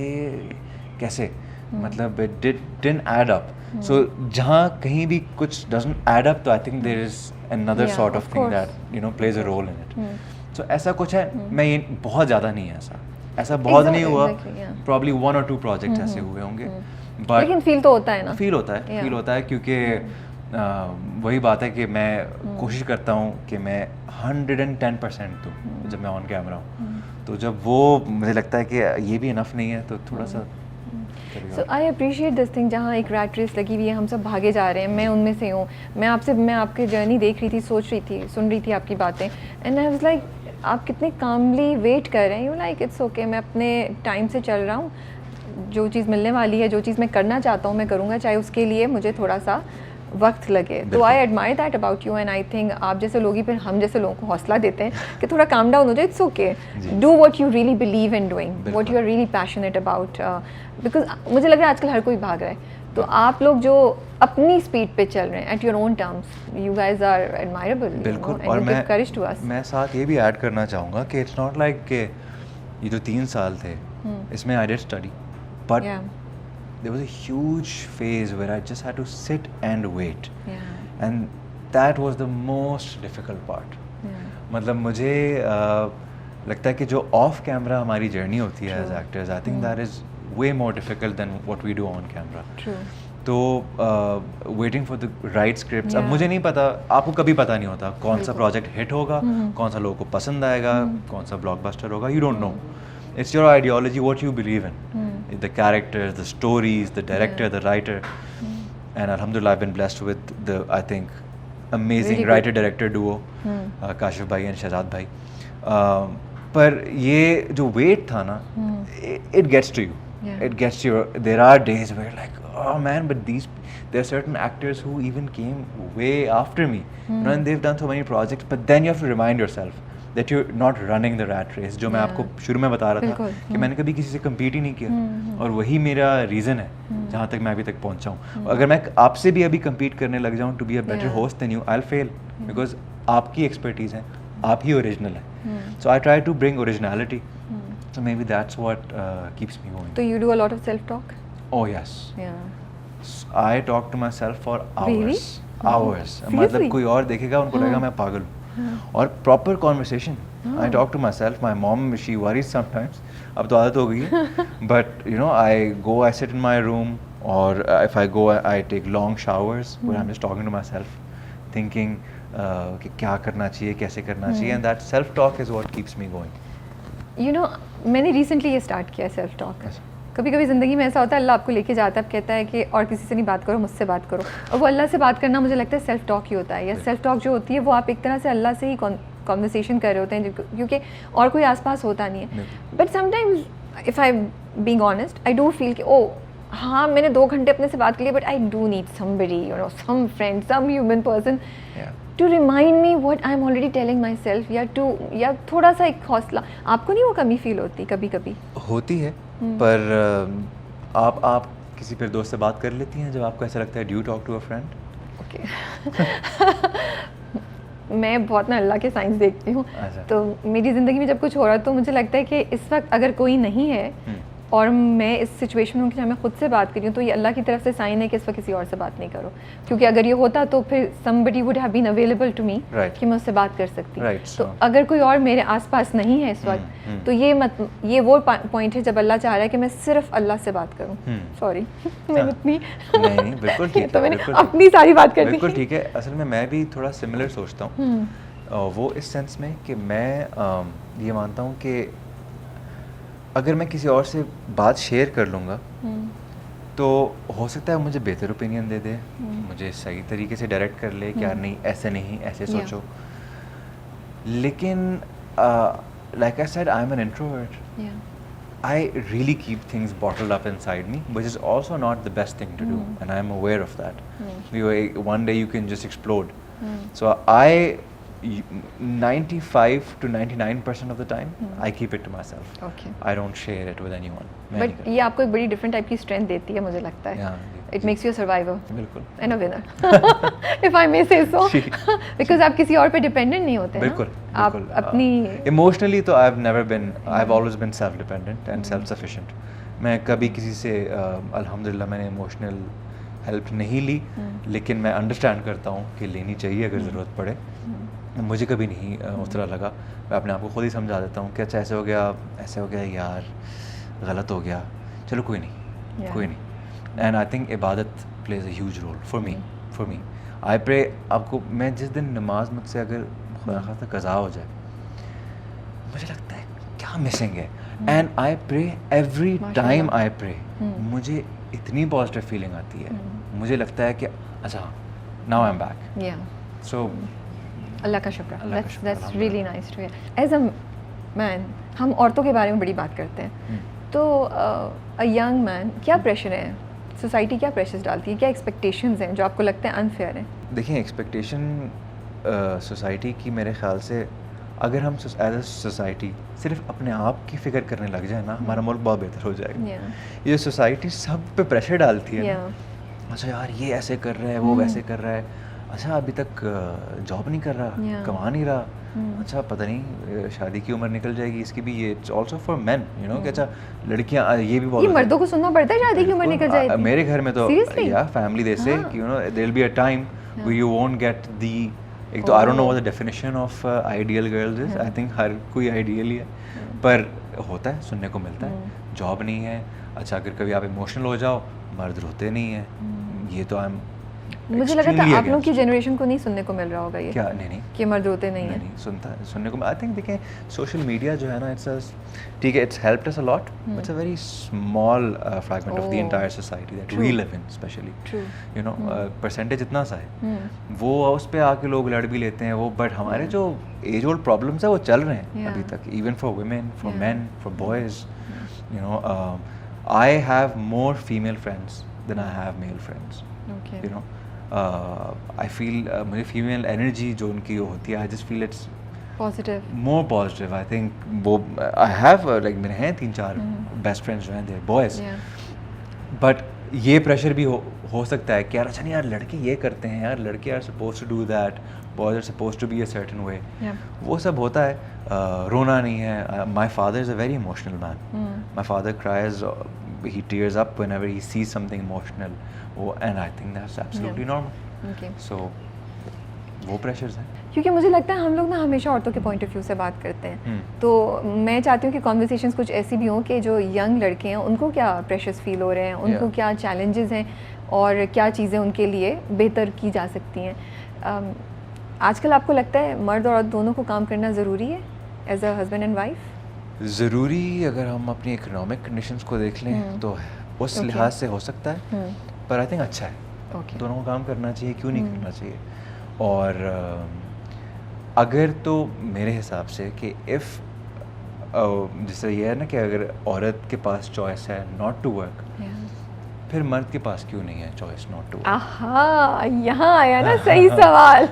कैसे, मतलब it didn't add up. So जहाँ कहीं भी कुछ डजंट ऐड अप, तो I think there is another sort of thing that you know plays a role in it. So ऐसा कुछ है, मैं ये बहुत ज़्यादा नहीं है ऐसा बहुत नहीं हुआ, प्रॉब्ली 1 or 2 प्रोजेक्ट ऐसे हुए होंगे, बट लेकिन फील तो होता है ना, फील होता है क्योंकि वही बात है कि मैं कोशिश करता हूँ कि मैं 110% दूँ जब मैं ऑन कैमरा हूँ, तो जब वो मुझे लगता है कि ये भी इनफ नहीं है, तो थोड़ा सा सो आई अप्रिशिएट दिस थिंग। जहाँ एक रैट रेस लगी हुई है, हम सब भागे जा रहे हैं, मैं उनमें से हूँ। मैं आपकी जर्नी देख रही थी, सोच रही थी, सुन रही थी आपकी बातें, एंड आई वाज लाइक आप कितने कामली वेट कर रहे हैं, यू लाइक इट्स ओके, मैं अपने टाइम से चल रहा हूँ, जो चीज़ मिलने वाली है, जो चीज़ मैं करना चाहता हूँ मैं करूँगा, चाहे उसके लिए मुझे थोड़ा सा वक्त लगे। तो I admire that about you and I think आप जैसे लोग ही फिर हम जैसे लोगों को हौसला देते हैं कि थोड़ा काम डाउन हो जाए, it's okay, do what you really believe in doing, what you are really passionate about, because मुझे लग रहा है आजकल हर कोई भाग रहा है, तो आप लोग जो अपनी स्पीड पे चल रहे हैं at your own terms, you guys are admirable. बिल्कुल, और मैं साथ ये भी ऐड करना चाहूँगा कि इट्स नॉट लाइक कि ये जो 3 साल थे इसमें I did study, but there was a huge phase where I just had to sit and wait, and that was the most difficult part. मतलब मुझे लगता है कि जो ऑफ कैमरा हमारी जर्नी होती है as actors, I think that is way more difficult than what we do on camera. True. तो waiting for the right script, अब मुझे नहीं पता, आपको कभी पता नहीं होता कौन सा प्रोजेक्ट हिट होगा, कौन सा लोगों को पसंद आएगा, कौन सा ब्लॉकबस्टर होगा, you don't know. It's your ideology, what you believe in, the characters, the stories, the director, the writer, and alhamdulillah I've been blessed with the, I think, amazing really writer-director duo, Kashif bhai and Shahzad bhai. पर ये जो weight था ना, it gets to you. It gets to you. There are days where like, oh man, but there are certain actors who even came way after me, you know, and they've done so many projects. But then you have to remind yourself that you're not running the rat race. जो मैं आपको शुरू में बता रहा था कि मैंने कभी किसी से compete ही नहीं किया, और वही मेरा reason है जहाँ तक मैं अभी तक पहुँचा हूँ. अगर मैं आपसे भी अभी compete करने लग जाऊँ to be a better host than you, I'll fail because आपकी expertise है, आप ही original है. So I try to bring originality. So maybe that's what keeps me going. So you do a lot of self-talk? Oh yes. Yeah. I talk to myself for hours. Really? Hours. मतलब कोई और देखेगा उनको लगेगा मैं पागल हूँ. और proper conversation. I talk to myself. My mom, she worries sometimes. अब तो आदत हो गई है. But you know, I sit in my room, or if I go, I take long showers where I'm just talking to myself, thinking कि क्या करना चाहिए, कैसे करना चाहिए, and that self-talk is what keeps me going. You know, मैंने recently ये start किया self-talk. कभी कभी ज़िंदगी में ऐसा होता है, अल्लाह आपको लेके जाता है, कहता है कि और किसी से नहीं बात करो, मुझसे बात करो, और वो अल्लाह से बात करना मुझे लगता है सेल्फ टॉक ही होता है, या सेल्फ टॉक जो होती है वो आप एक तरह से अल्लाह से ही कॉन्वर्सेशन कर रहे होते हैं, क्योंकि और कोई आसपास होता नहीं है. But sometimes if I being honest, I do feel कि ओ हाँ मैंने 2 घंटे अपने से बात कर ली, but I do need somebody, you know, some friend, some human person to remind me what I am already telling myself, या थोड़ा सा एक हौसला. आपको नहीं वो कमी फील होती? कभी कभी होती है, पर आप किसी फिर दोस्त से बात कर लेती हैं जब आपको ऐसा लगता है do talk to a friend? Okay. मैं बहुत ना अल्लाह के साइंस देखती हूँ, तो मेरी ज़िंदगी में जब कुछ हो रहा है तो मुझे लगता है कि इस वक्त अगर कोई नहीं है और मैं इस सिचुएशन में हूँ कि मैं खुद से बात कर रही हूँ, तो ये अल्लाह की तरफ से साइन है कि इस वक्त किसी और से बात नहीं करो, क्योंकि अगर ये होता तो फिर somebody would have been available to me, कि मैं उससे बात कर सकती. तो अगर कोई और मेरे आसपास नहीं है इस वक्त, तो ये वो पॉइंट है जब अल्लाह चाह रहा है कि मैं सिर्फ अल्लाह से बात करूँ. सॉरी मैंने इतनी नहीं बिल्कुल ठीक है, तो मैंने अपनी सारी बात कर दी. बिल्कुल ठीक है. असल में मैं भी थोड़ा सिमिलर सोचता हूँ, वो इस सेंस में कि मैं ये मानता हूँ कि अगर मैं किसी और से बात शेयर कर लूँगा तो हो सकता है मुझे बेहतर ओपिनियन दे दे, मुझे सही तरीके से डायरेक्ट कर ले कि यार नहीं ऐसे नहीं, ऐसे सोचो. लेकिन like I said, I am an introvert. I really keep things bottled up inside me, which is also not the best thing to do, and I am aware of that. One day you can just explode. So I 95 to 99% of the time I keep it to myself. Okay. I don't share it with anyone. But ये आपको एक बड़ी different type की strength देती है मुझे लगता है. It makes you a survivor. बिल्कुल. And a winner. If I may say so. Because आप किसी और पे dependent नहीं होते. बिल्कुल. आप अपनी emotionally तो I've always been self-dependent and self-sufficient. मैं कभी किसी से अल्हम्दुलिल्लाह मैंने emotional help नहीं ली, लेकिन मैं understand करता हूँ कि लेनी चाहिए अगर ज़रूरत पड़े. मुझे कभी नहीं उस तरह लगा. मैं अपने आप को खुद ही समझा देता हूँ कि अच्छा ऐसे हो गया यार, गलत हो गया, चलो कोई नहीं, कोई नहीं. एंड आई थिंक इबादत plays a huge role for me. I pray. आपको मैं जिस दिन नमाज मुझसे अगर खुदा खास्ता कज़ा हो जाए, मुझे लगता है क्या मिसिंग है. And I pray every time I pray, मुझे इतनी पॉजिटिव फीलिंग आती है. मुझे लगता है कि अच्छा नाउ आई एम बैक. सो अल्लाह का शुक्र. That's really nice to hear. As a man, हम औरतों के बारे में बड़ी बात करते हैं, तो a young man क्या प्रेशर है सोसाइटी क्या प्रेशर्स डालती है, क्या एक्सपेक्टेशंस हैं जो आपको लगता है अनफेयर हैं? देखिए एक्सपेक्टेशन सोसाइटी की मेरे ख्याल से अगर हम एज अ सोसाइटी सिर्फ अपने आप की फिक्र करने लग जाए ना, हमारा मुल्क बहुत बेहतर हो जाएगा। ये सोसाइटी सब पे प्रेशर डालती है ना, अच्छा यार ये ऐसे कर रहा है, वो वैसे कर रहा है, अच्छा अभी तक जॉब नहीं कर रहा, कमा नहीं रहा, अच्छा पता नहीं शादी की उम्र निकल जाएगी इसकी भी, ये it's also for main you know कि अच्छा लड़कियां ये भी ये मर्दों को सुनना पड़ता है शादी की उम्र निकल जाएगी। मेरे घर में तो या फैमिली दे से कि you know there will be a time where you won't get the, एक तो I don't know what the definition of ideal girls is, I think हर कोई आइडियल ही है, पर होता है सुनने को मिलता है, जॉब नहीं है, अच्छा अगर कभी आप इमोशनल हो जाओ मर्द रोते नहीं है, ये तो आई एम मुझे लगा था आप लोग की जनरेशन को नहीं सुनने को मिल रहा होगा ये, क्या नहीं कि मर्द होते नहीं है, नहीं सुनने को। आई थिंक देखें सोशल मीडिया जो है ना, इट्स ठीक है, it's helped us a lot, it's a very small fragment of the entire society that we live in, specially you know percentage इतना सा है, वो उस पे आके लोग लड़ भी लेते हैं वो, बट हमारे जो एज ओल्ड प्रॉब्लम्स है वो चल रहे हैं अभी तक, even for women, for men, for boys, you know I have more female friends than I have male friends, you know I feel मुझे फीमेल एनर्जी जो उनकी होती है, I just feel it's positive, more positive. I think वो आई हैव लाइक मेरे हैं 3-4 बेस्ट फ्रेंड्स जो हैं देयर बॉयज, बट ये प्रेशर भी हो सकता है कि यार अच्छा नहीं यार लड़के ये करते हैं यार, लड़के are suppose to do that, boys are suppose to be a certain way, वो सब होता है, रोना नहीं है। My father is a very emotional man, my father cries, he tears up whenever he sees something emotional, and I think that's absolutely normal. Okay. So वो प्रेशर्स हैं, क्योंकि मुझे लगता है हम लोग ना हमेशा औरतों के पॉइंट ऑफ व्यू से बात करते हैं, तो मैं चाहती हूँ कि कॉन्वर्सेशंस कुछ ऐसी भी हों कि जो यंग लड़के हैं उनको क्या प्रेशर्स फील हो रहे हैं, उनको क्या चैलेंजेस हैं और क्या चीज़ें उनके लिए बेहतर की जा सकती हैं। आजकल आपको लगता है मर्द और औरत दोनों को काम करना ज़रूरी है as a husband and wife? ज़रूरी अगर हम अपनी इकोनॉमिक कंडीशंस को देख लें तो उस लिहाज से हो सकता है, पर आई थिंक अच्छा है, दोनों को काम करना चाहिए, क्यों नहीं करना चाहिए। और अगर तो मेरे हिसाब से कि इफ़ जैसे ये है ना कि अगर औरत के पास चॉइस है नॉट टू वर्क, फिर मर्द के पास क्यों नहीं है चॉइस नॉट टू वर्क? आहा, यहाँ आया ना सही सवाल।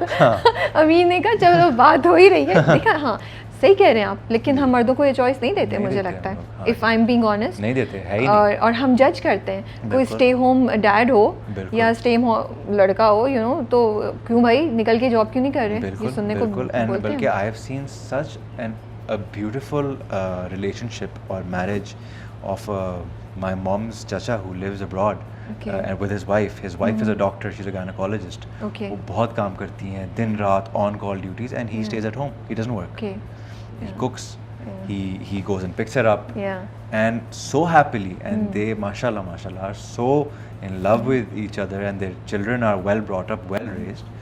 अमीन ने कहा चलो बात हो ही रही है, देखा हाँ सही कह रहे हैं आप, लेकिन हम मर्दों को ये चॉइस नहीं देते, मुझे लगता है, if I am being honest नहीं देते, है ही नहीं। और हम जज करते हैं, कोई स्टे होम डैड हो या स्टे होम लड़का हो, यू नो, तो क्यों भाई निकल के जॉब क्यों नहीं कर रहे, ये सुनने को बोलते हैं। बल्कि आई have scene such a beautiful relationship or marriage of my mom's chacha who lives abroad, and with his wife is a doctor, she's a gynecologist, वो बहुत काम करती हैं दिन रात on call duties, and he stays at home, he doesn't work, he cooks, he goes and picks her up, and so happily, and they mashallah are so in love with each other, and their children are well brought up, well raised.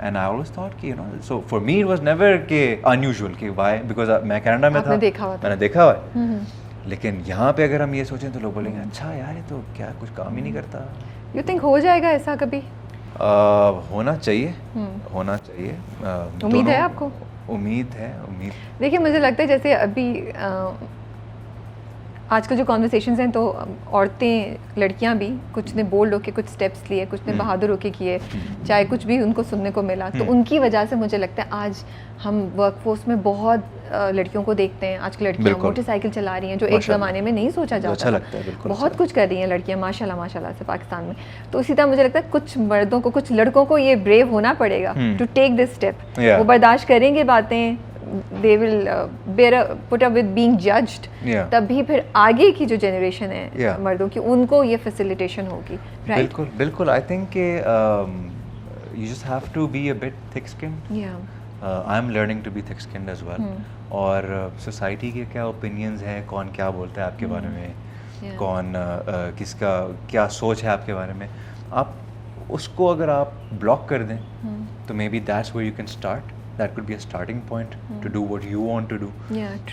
And I always thought कि you know, so for me it was never के unusual कि why, because मैं कनाडा में था, मैंने देखा हुआ है, लेकिन यहाँ पे अगर हम ये सोचें तो लोग बोलेंगे अच्छा यार ये तो क्या कुछ काम ही नहीं करता। You think हो जाएगा ऐसा कभी? होना चाहिए, होना चाहिए। उम्मीद है आपको? उम्मीद है, उम्मीद। देखिए मुझे लगता है जैसे अभी आजकल जो कॉन्वर्सेशंस हैं तो औरतें लड़कियां भी कुछ ने बोल्ड होके कुछ स्टेप्स लिए, कुछ ने बहादुर होके किए, चाहे कुछ भी उनको सुनने को मिला, तो उनकी वजह से मुझे लगता है आज हम वर्कफोर्स में बहुत लड़कियों को देखते हैं। आजकल लड़कियां मोटरसाइकिल चला रही हैं जो एक ज़माने में नहीं सोचा जाता अच्छा लगता है, बहुत कुछ कर रही हैं लड़कियां माशाल्लाह से पाकिस्तान में। तो इसी तरह मुझे लगता है कुछ मर्दों को, कुछ लड़कों को ये ब्रेव होना पड़ेगा टू टेक दिस स्टेप। वो बर्दाश्त करेंगे बातें, they will put up with being judged, तभी फिर आगे की जो जनरेशन है मर्दों की उनको ये फैसिलिटेशन होगी। बिल्कुल बिल्कुल। I think you just have to be a bit thick-skinned. I'm learning to be thick-skinned as well. और सोसाइटी के क्या ओपिनियंस हैं, कौन क्या बोलता है आपके बारे में, कौन किसका क्या सोच है आपके बारे में, आप उसको अगर आप ब्लॉक कर दें तो maybe that's where you can start, that could be a starting point to do what you want to do.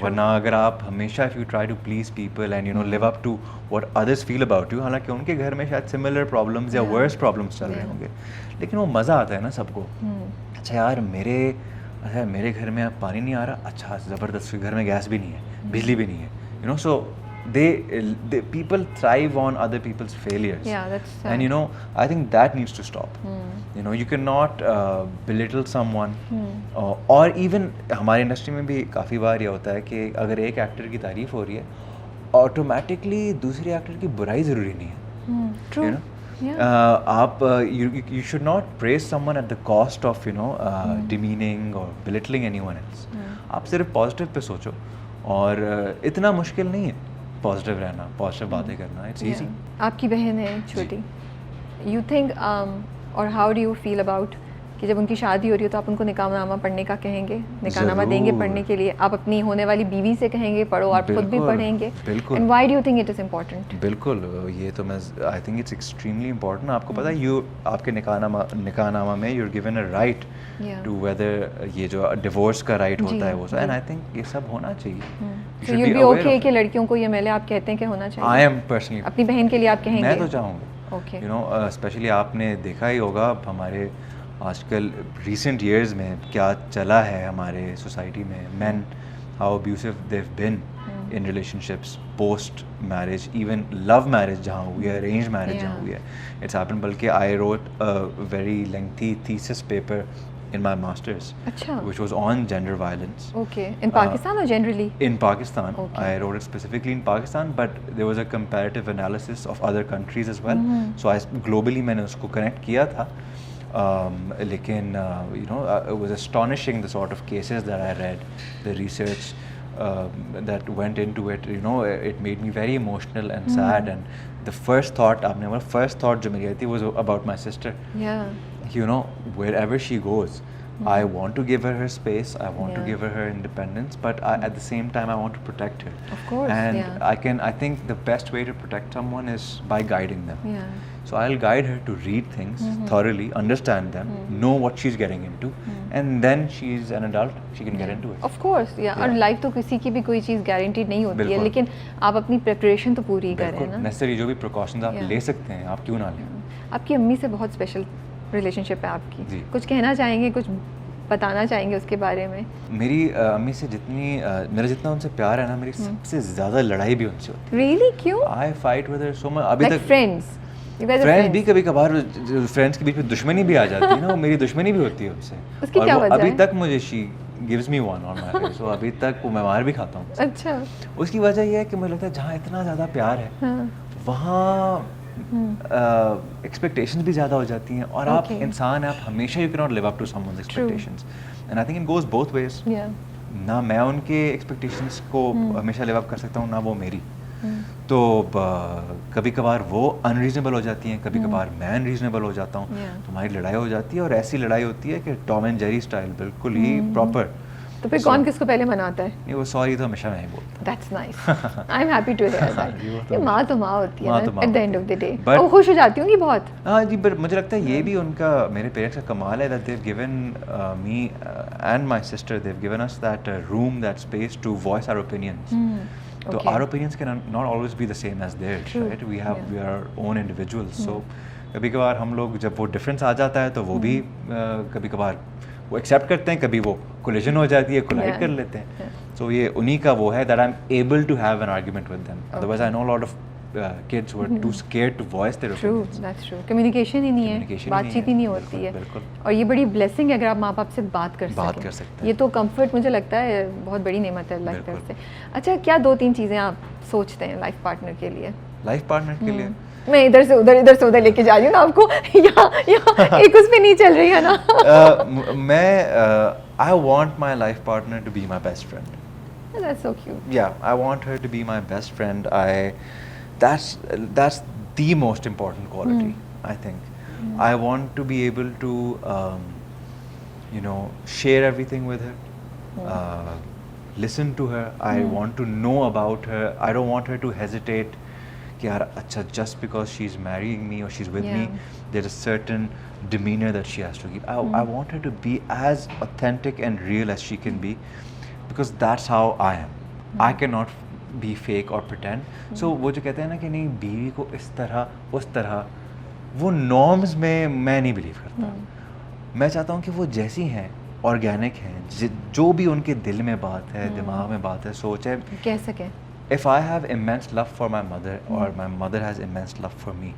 वरना अगर आप हमेशा if you try to please people and you know live up to what others feel about you, हालांकि उनके घर में शायद similar problems या worse problems चल रहे होंगे, लेकिन वो मज़ा आता है ना सबको। अच्छा यार मेरे घर में अब पानी नहीं आ रहा, अच्छा ज़बरदस्त, घर में गैस भी नहीं है, बिजली भी नहीं है, you know, so they people thrive on other people's failures. Yeah, that's sad. And you know, I think that needs to stop. You know, you cannot belittle someone. और even हमारे इंडस्ट्री में भी काफ़ी बार ये होता है कि अगर एक एक्टर की तारीफ हो रही है, ऑटोमेटिकली दूसरे एक्टर की बुराई ज़रूरी नहीं है. True. You know? आप you should not praise someone at the cost of, you know, demeaning or belittling anyone else. आप सिर्फ पॉजिटिव पे सोचो, और इतना मुश्किल नहीं है पॉजिटिव रहना, पॉजिटिव बातें करना. It's easy. आपकी बहन है छोटी, यू थिंक और how do you feel about कि जब उनकी शादी हो रही हो तो आप उनको निकाहनामा पढ़ने का कहेंगे, निकाहनामा देंगे पढ़ने के लिए, आप अपनी होने वाली बीवी से कहेंगे पढ़ो, आप खुद भी पढ़ेंगे. बिल्कुल. And why do you think it is important? बिल्कुल, ये तो मैं I think it's extremely important. आपको पता है, यू आपके निकाहनामा में you are given a right to whether, ये जो डिवोर्स का राइट होता है वो, एंड आई थिंक ये सब होना चाहिए. So you'd be okay कि लड़कियों को ये मेले आप कहते हैं कि होना चाहिए? आई एम पर्सनली, अपनी बहन के लिए आप कहेंगे? मैं तो चाहूँगा. ओके. यू नो, स्पेशली आपने देखा ही होगा हमारे आजकल रिसेंट ईयर्स में क्या चला है हमारे सोसाइटी में. Men how abusive they've been in relationships post marriage, even love marriage जहाँ हुई है, अरेंज मैरिज जहाँ हुई है. It's happen. बल्कि I wrote a very lengthy thesis paper in my masters, which was on gender violence. Okay. In Pakistan or generally? In Pakistan. Okay. I wrote it specifically in Pakistan, but there was a comparative analysis of other countries as well. So I globally मैंने उसको connect किया था. लेकिन you know, it was astonishing the sort of cases that I read, the research that went into it. You know, it made me very emotional and sad. And the first thought जो मेरी आई थी was about my sister. Yeah. You know, wherever she goes, I want to give her space, I want to give her independence, but at the same time I want to protect her. Of course. And I think the best way to protect someone is by guiding them. Yeah. So I'll guide her to read things thoroughly, understand them, know what she's getting into, and then she's an adult, she can get into it. Of course, और लाइफ तो किसी की भी कोई चीज़ गारंटीड नहीं होती है, लेकिन आप अपनी प्रिपरेशन तो पूरी करें ना. नेसेसरी जो भी प्रिकॉशंस आप ले सकते हैं, आप क्यों ना लें. आपकी अम्मी से बहुत स्पेशल रिलेशनशिप है आपकी, कुछ कहना चाहेंगे, कुछ बताना चाहेंगे उसके बारे में? मेरी अम्मी से मेरा जितना उनसे प्यार है ना, मेरी सबसे ज़्यादा लड़ाई भी उनसे होती है. Really? क्यों? I fight with her so much. अभी तक फ्रेंड्स भी कभी कभार फ्रेंड्स के बीच में दुश्मनी भी आ जाती है ना, मेरी दुश्मनी भी होती है उससे. उसकी क्या वजह है? अभी तक मुझे she gives me one on my face, so अभी तक वो मैं मार भी खाता हूँ. अच्छा. उसकी वजह ये है कि मुझे लगता है जहाँ इतना ज़्यादा प्यार है वहाँ एक्सपेक्टेशंस भी ज़्यादा हो जाती हैं, और आप इंसान हैं, आप हमेशा you can not live up to someone's expectations, and I think it goes both ways. ना मैं उनके एक्सपेक्टेशंस को हमेशा लिव अप कर सकता हूँ, ना वो मेरी. तो कभी कभार वो अनरीजनेबल हो जाती हैं, कभी कभार मैं अनरीजनेबल हो जाता हूँ, तो हमारी लड़ाई हो जाती है, और ऐसी लड़ाई होती है कि टॉम एंड जेरी स्टाइल, बिल्कुल ही प्रॉपर. तो फिर कौन किसको पहले मनाता है? नहीं, वो सॉरी तो हमेशा मैं ही बोलता हूँ. That's nice. I'm happy to hear that. ये माँ तो माँ होती है ना, at the end of the day. But वो खुश हो जाती होंगी बहुत. हाँ जी, but मुझे लगता है ये भी उनका, मेरे पेरेंट्स का कमाल है, that they've given me and my sister, they've given us that room, that space to voice our opinions. So our opinions can not always be the same as theirs, right? We are our own individuals. So कभी कभार हम लोग जब वो डिफरेंस आ जाता है तो वो भी कभी कभार वो एक्सेप्ट करते हैं, कभी वो कोलिजन हो जाती है, कोलाइड कर लेते हैं. सो ये उन्हीं का वो है, that I am able to have an argument with them. Otherwise I know a lot of kids who are too scared to voice their opinions. True, that's true. Communication ही नहीं है, बातचीत ही नहीं होती है. और ये बड़ी blessing है अगर आप माँ बाप से बात कर सकते हैं. ये तो comfort मुझे लगता है बहुत बड़ी नेमत है अल्लाह की तरफ से. अच्छा, क्या 2-3 चीज़ें आप सोचते हैं लाइफ पार्टनर के लिए? लाइफ पार्टनर के लिए मैं इधर से उधर लेके जा रही हूँ ना आपको. यहाँ एक उस पे नहीं चल रही है ना. मैं I want my life partner to be my best friend. That's so cute. Yeah, I want her to be my best friend. That's the most important quality, I think. I want to be able to you know, share everything with her, listen to her. I want to know about her. I don't want her to hesitate कि यार अच्छा, just because she's marrying me or she's with me, there's a certain demeanor that she has to keep. I want her to be as authentic and real as she can be, because that's how I am. I cannot be fake or pretend. So वो जो कहते हैं ना कि नहीं बीवी को इस तरह उस तरह, वो नॉर्म्स में मैं नहीं बिलीव करता. मैं चाहता हूँ कि वो जैसी हैं, ऑर्गेनिक हैं, जो भी उनके दिल में बात है, दिमाग में बात है, सोच है, कह सकें. if I have immense love for my mother or my mother has immense love for me,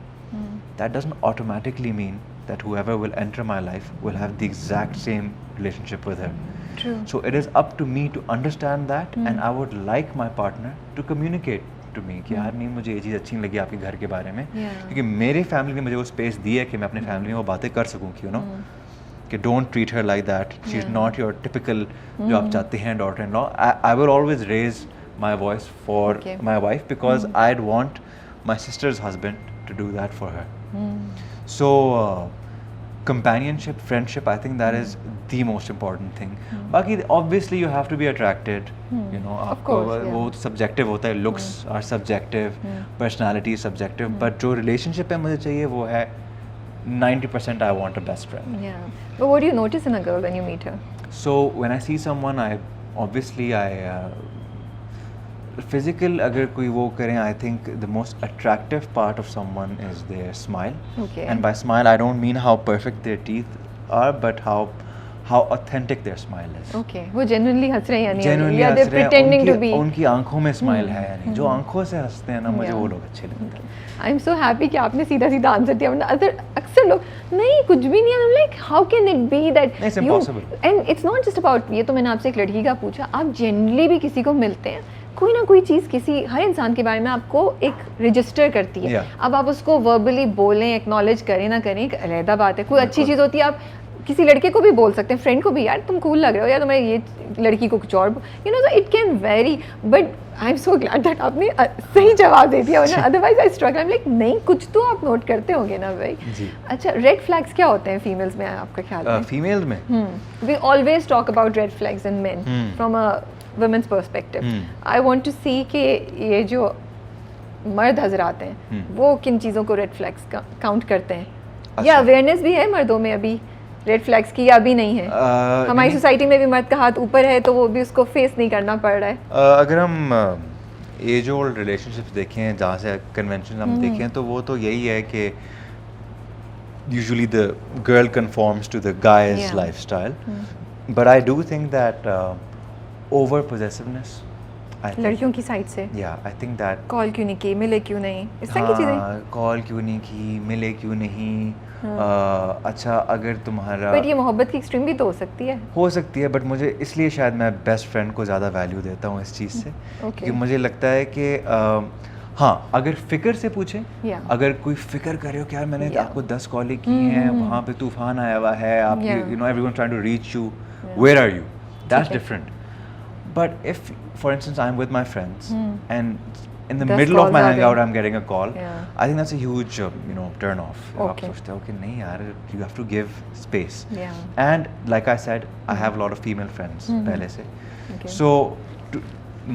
that doesn't automatically mean that whoever will enter my life will have the exact same relationship with her. True. So it is up to me to understand that, and I would like my partner to communicate to me कि यार नहीं मुझे ये चीज़ अच्छी नहीं लगी आपके घर के बारे में, क्योंकि मेरे फैमिली ने मुझे वो स्पेस दी है कि मैं अपने फैमिली में वो बातें कर सकूँ कि कि don't treat her like that, she is not your typical जो आप चाहते हैं daughter in law. I will always raise my voice for my wife because I'd want my sister's husband to do that for her. So companionship, friendship, I think that is the most important thing. Baki obviously you have to be attracted, you know, आपको वो subjective होता है, looks are subjective, personality is subjective, but जो relationship है मुझे चाहिए वो है 90% I want a best friend. Yeah. But what do you notice in a girl when you meet her? So when I see someone, physical अगर कोई वो करें, I think the most attractive part of someone is their smile. Okay. And by smile I don't mean how perfect their teeth are, but how authentic their smile is. Okay. वो genuinely हंस रहे हैं यानी, Genuinely या हंस they're रहे हैं, pretending to be. उनकी आंखों में smile है यानी, जो आंखों से हंसते हैं ना मुझे वो लोग अच्छे लगते हैं. I'm so happy कि आपने सीधा सीधा आंसर दिया, वरना अक्सर लोग नहीं कुछ भी नहीं है. I'm like how can it be that It's impossible. And it's not just about, ये तो मैंने आपसे एक लड़की का पूछा, आप जनरली भी किसी को मिलते हैं, कोई ना कोई चीज़ किसी हर इंसान के बारे में आपको एक रजिस्टर करती है. अब आप उसको वर्बली बोलें, एक्नॉलेज करें ना करें, एक अलग बात है. कोई अच्छी चीज़ होती है, आप किसी लड़के को भी बोल सकते हैं, फ्रेंड को भी, यार तुम कूल लग रहे हो, या तुम्हारी ये लड़की को कुछ और, you no, it can very. But I am so glad that आपने सही जवाब दे दिया, वरना otherwise I struggle. I am like नहीं, कुछ तो आप नोट करते होंगे ना भाई. अच्छा, रेड फ्लैग्स क्या होते हैं फीमेल्स में आपका ख्याल में? फीमेल्स में we always talk about red flags in men from a women's perspective. I want to see कि ये जो मर्द हजरात हैं वो किन चीज़ों को रेड फ्लैग्स काउंट करते हैं. या अवेयरनेस भी है मर्दों में अभी रेड फ्लैग्स की, या अभी नहीं है? हमारी सोसाइटी में भी मर्द का हाथ ऊपर है तो वो भी उसको फेस नहीं करना पड़ रहा है. अगर हम एज ओल्ड रिलेशनशिप्स देखें, जहाँ से कन्वेंशन हम देखें, तो वो तो यही है कि usually the girl conforms to the guys lifestyle. But I do think that over possessiveness लड़कियों की साइड से, आई थिंक दैट कॉल क्यों नहीं की, मिले क्यों नहीं, इस तरह की चीज़ें. कॉल क्यों नहीं की, मिले क्यों नहीं. अच्छा, अगर तुम्हारा, बट ये मोहब्बत की एक्सट्रीम भी तो हो सकती है, बट मुझे इसलिए शायद मैं बेस्ट फ्रेंड को ज़्यादा वैल्यू देता हूँ इस चीज़ से. क्योंकि मुझे लगता है कि हाँ, अगर फिक्र से पूछें, अगर कोई फिक्र करे हो कि यार मैंने आपको 10 कॉलें की हैं, वहाँ पे तूफान आया हुआ है, आप you know everyone trying to reach you, where are you, that's different. But if, for instance, I'm with my friends and in the middle of my hangout I'm getting a call, I think that's a huge, turn off. आप सोचते हो कि नहीं यार, you have to give space. And like I said, I have a lot of female friends पहले से, so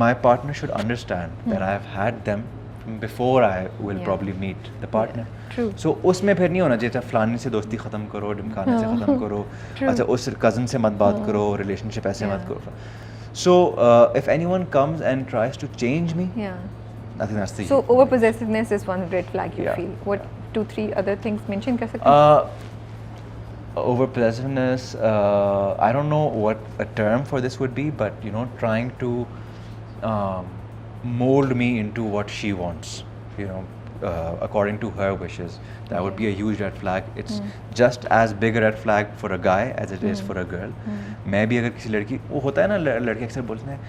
my partner should understand that I have had them before I will probably meet the partner. So उसमें फिर नहीं होना चाहिए फलाने से दोस्ती ख़त्म करो, ढिमकाने से ख़त्म करो, अच्छा उस कज़न से मत बात करो, रिलेशनशिप ऐसे मत करो. So if anyone comes and tries to change me, I think that's the. So over possessiveness is one red flag you feel. What 2-3 other things mention कर सकते हैं? Over possessiveness, I don't know what a term for this would be, but trying to mold me into what she wants, according to her wishes. That would be a huge red flag. It's just as big a red flag for a guy as it is for a girl. मैं भी अगर किसी लड़की, वो होता है ना, लड़के अक्सर बोलते हैं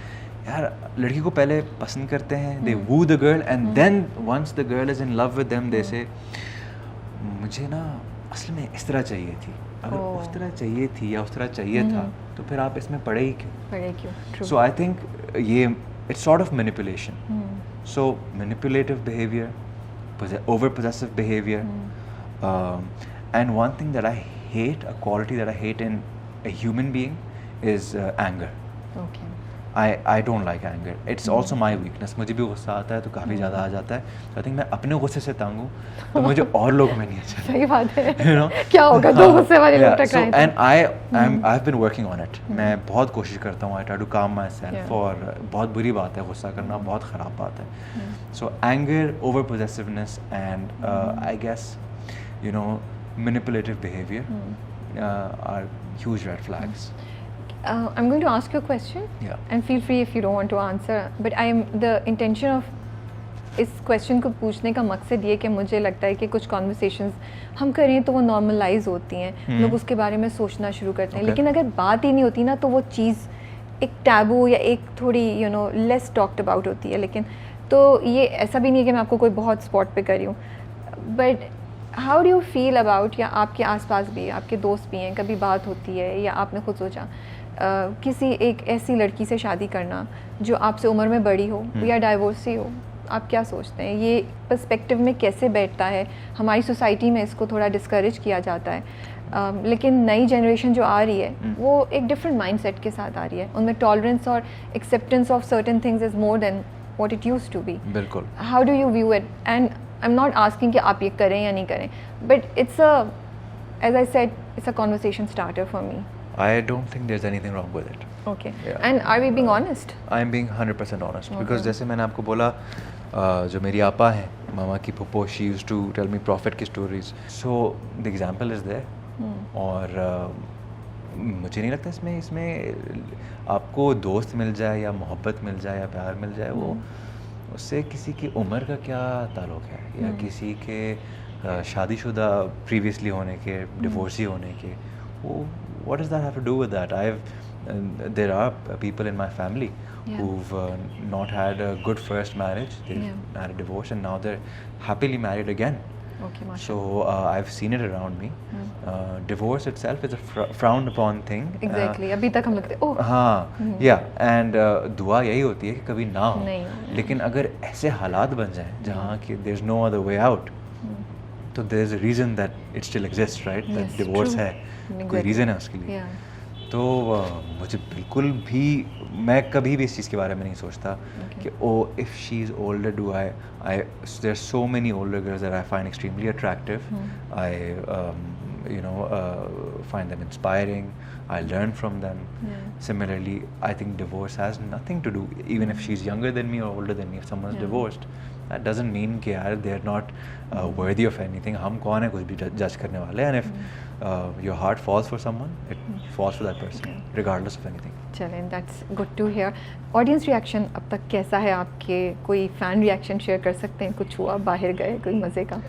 यार लड़की को पहले पसंद करते हैं, they woo the girl and then once the girl is in love with them they say मुझे ना असल में इस तरह चाहिए थी, अगर उस तरह चाहिए थी या उस तरह चाहिए था तो फिर आप इसमें पड़े ही क्यों. So I think ये it's sort of manipulation. So manipulative behavior, over possessive behavior, and one thing that I hate, a quality that I hate in a human being is anger. Okay. I don't like anger. It's also my weakness. मुझे भी गुस्सा आता है तो काफ़ी ज़्यादा आ जाता है. So I think मैं अपने गुस्से से तंग हूँ तो मुझे और लोगों में नहीं अच्छा. सही बात है. क्या होगा दो गुस्से वाले लोग टकराएं. So and I've been working on it. मैं बहुत कोशिश करता हूँ. I try to calm myself. और बहुत बुरी बात है गुस्सा करना, बहुत ख़राब बात है. So anger, over possessiveness, and I guess manipulative behavior are huge red flags. I'm going to ask you a question. Yeah. And feel free if you don't want to answer. But the intention of इस क्वेश्चन को पूछने का मकसद ये कि मुझे लगता है कि कुछ कॉन्वर्सेशंस हम करें तो वो नॉर्मलाइज होती हैं, लोग उसके बारे में सोचना शुरू करते हैं, लेकिन अगर बात ही नहीं होती ना तो वो चीज़ एक टैबू या एक थोड़ी लेस टॉक्ड अबाउट होती है. लेकिन तो ये ऐसा भी नहीं है कि मैं आपको कोई बहुत स्पॉट पे करी हूँ, but how do you feel about, या आपके आसपास भी आपके दोस्त भी हैं, कभी बात होती है या आपने खुद सोचा किसी एक ऐसी लड़की से शादी करना जो आपसे उम्र में बड़ी हो या डाइवोर्सी हो, आप क्या सोचते हैं? ये पर्सपेक्टिव में कैसे बैठता है? हमारी सोसाइटी में इसको थोड़ा डिस्करेज किया जाता है, लेकिन नई जनरेशन जो आ रही है वो एक डिफरेंट माइंडसेट के साथ आ रही है, उनमें टॉलरेंस और acceptance of certain things is more than what it used to be. बिल्कुल. How do you view it? And I am not asking कि आप ये करें या नहीं करें, but it's a, as I said, it's a conversation starter for me. I don't think there's anything wrong with it. Okay. Yeah. And are we being honest? I'm being 100% honest. Okay. Because जैसे मैंने आपको बोला, जो मेरी आपा हैं, मामा की पुप्पो, she used to tell me prophet की stories. So the example is there. और मुझे नहीं लगता इसमें आपको दोस्त मिल जाए या मोहब्बत मिल जाए या प्यार मिल जाए, वो उससे किसी की उम्र का क्या ताल्लुक है, या किसी के शादीशुदा प्रीवियसली होने के, डिवोर्सी होने के, वो what does that have to do with that? There are people in my family who've not had a good first marriage, they've had a divorce, and now they're happily married again. Okay, mashallah. So I've seen it around me. Divorce itself is a frowned upon thing. Exactly. अभी तक हम लगते ओह. हाँ, yeah, and दुआ यही होती है कि कभी ना हो. नहीं. लेकिन अगर ऐसे हालात बन जाएं जहाँ कि there's no other way out, तो there's a reason that it still exists, right? That divorce है, कोई रीज़न है उसके लिए. तो मुझे बिल्कुल भी, मैं कभी भी इस चीज़ के बारे में नहीं सोचता कि oh if she is older do I there are so many older girls that I find extremely attractive. I find them inspiring. I learn from them. Similarly, I think divorce has nothing to do, even if she's younger than me or older than me, if someone's divorced, that doesn't mean कि यार they're not worthy of anything. हम कौन है कुछ भी जज करने वाले? And if your heart falls for someone, it falls for that person, regardless of anything. चलें, that's good to hear. Audience reaction अब तक कैसा है आपके? कोई फ़ैन रिएक्शन शेयर कर सकते हैं? कुछ हुआ, बाहर गए, कोई मज़े का?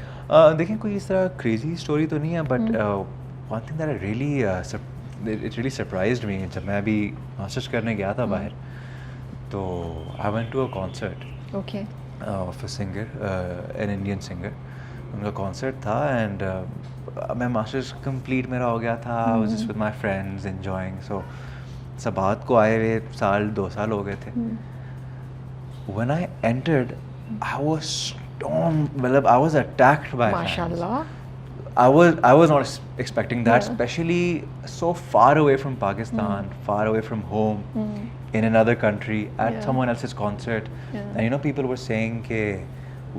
देखिए, कोई इस तरह क्रेजी स्टोरी तो नहीं है, but one thing that really it really surprised me, जब मैं अभी मास्टर्स करने गया था बाहर, तो I went to a concert okay of a singer, an Indian singer. उनका कॉन्सर्ट था, एंड मैं मास्टर्स कंप्लीट मेरा हो गया था. I was just with my friends enjoying. So सबात को आए हुए 2 साल हो गए थे. When I entered, I was stormed, मतलब I was attacked by fans. माशाल्लाह. I was not expecting that, especially so far away from Pakistan, far away from home, in another country, at someone else's concert. And people were saying ke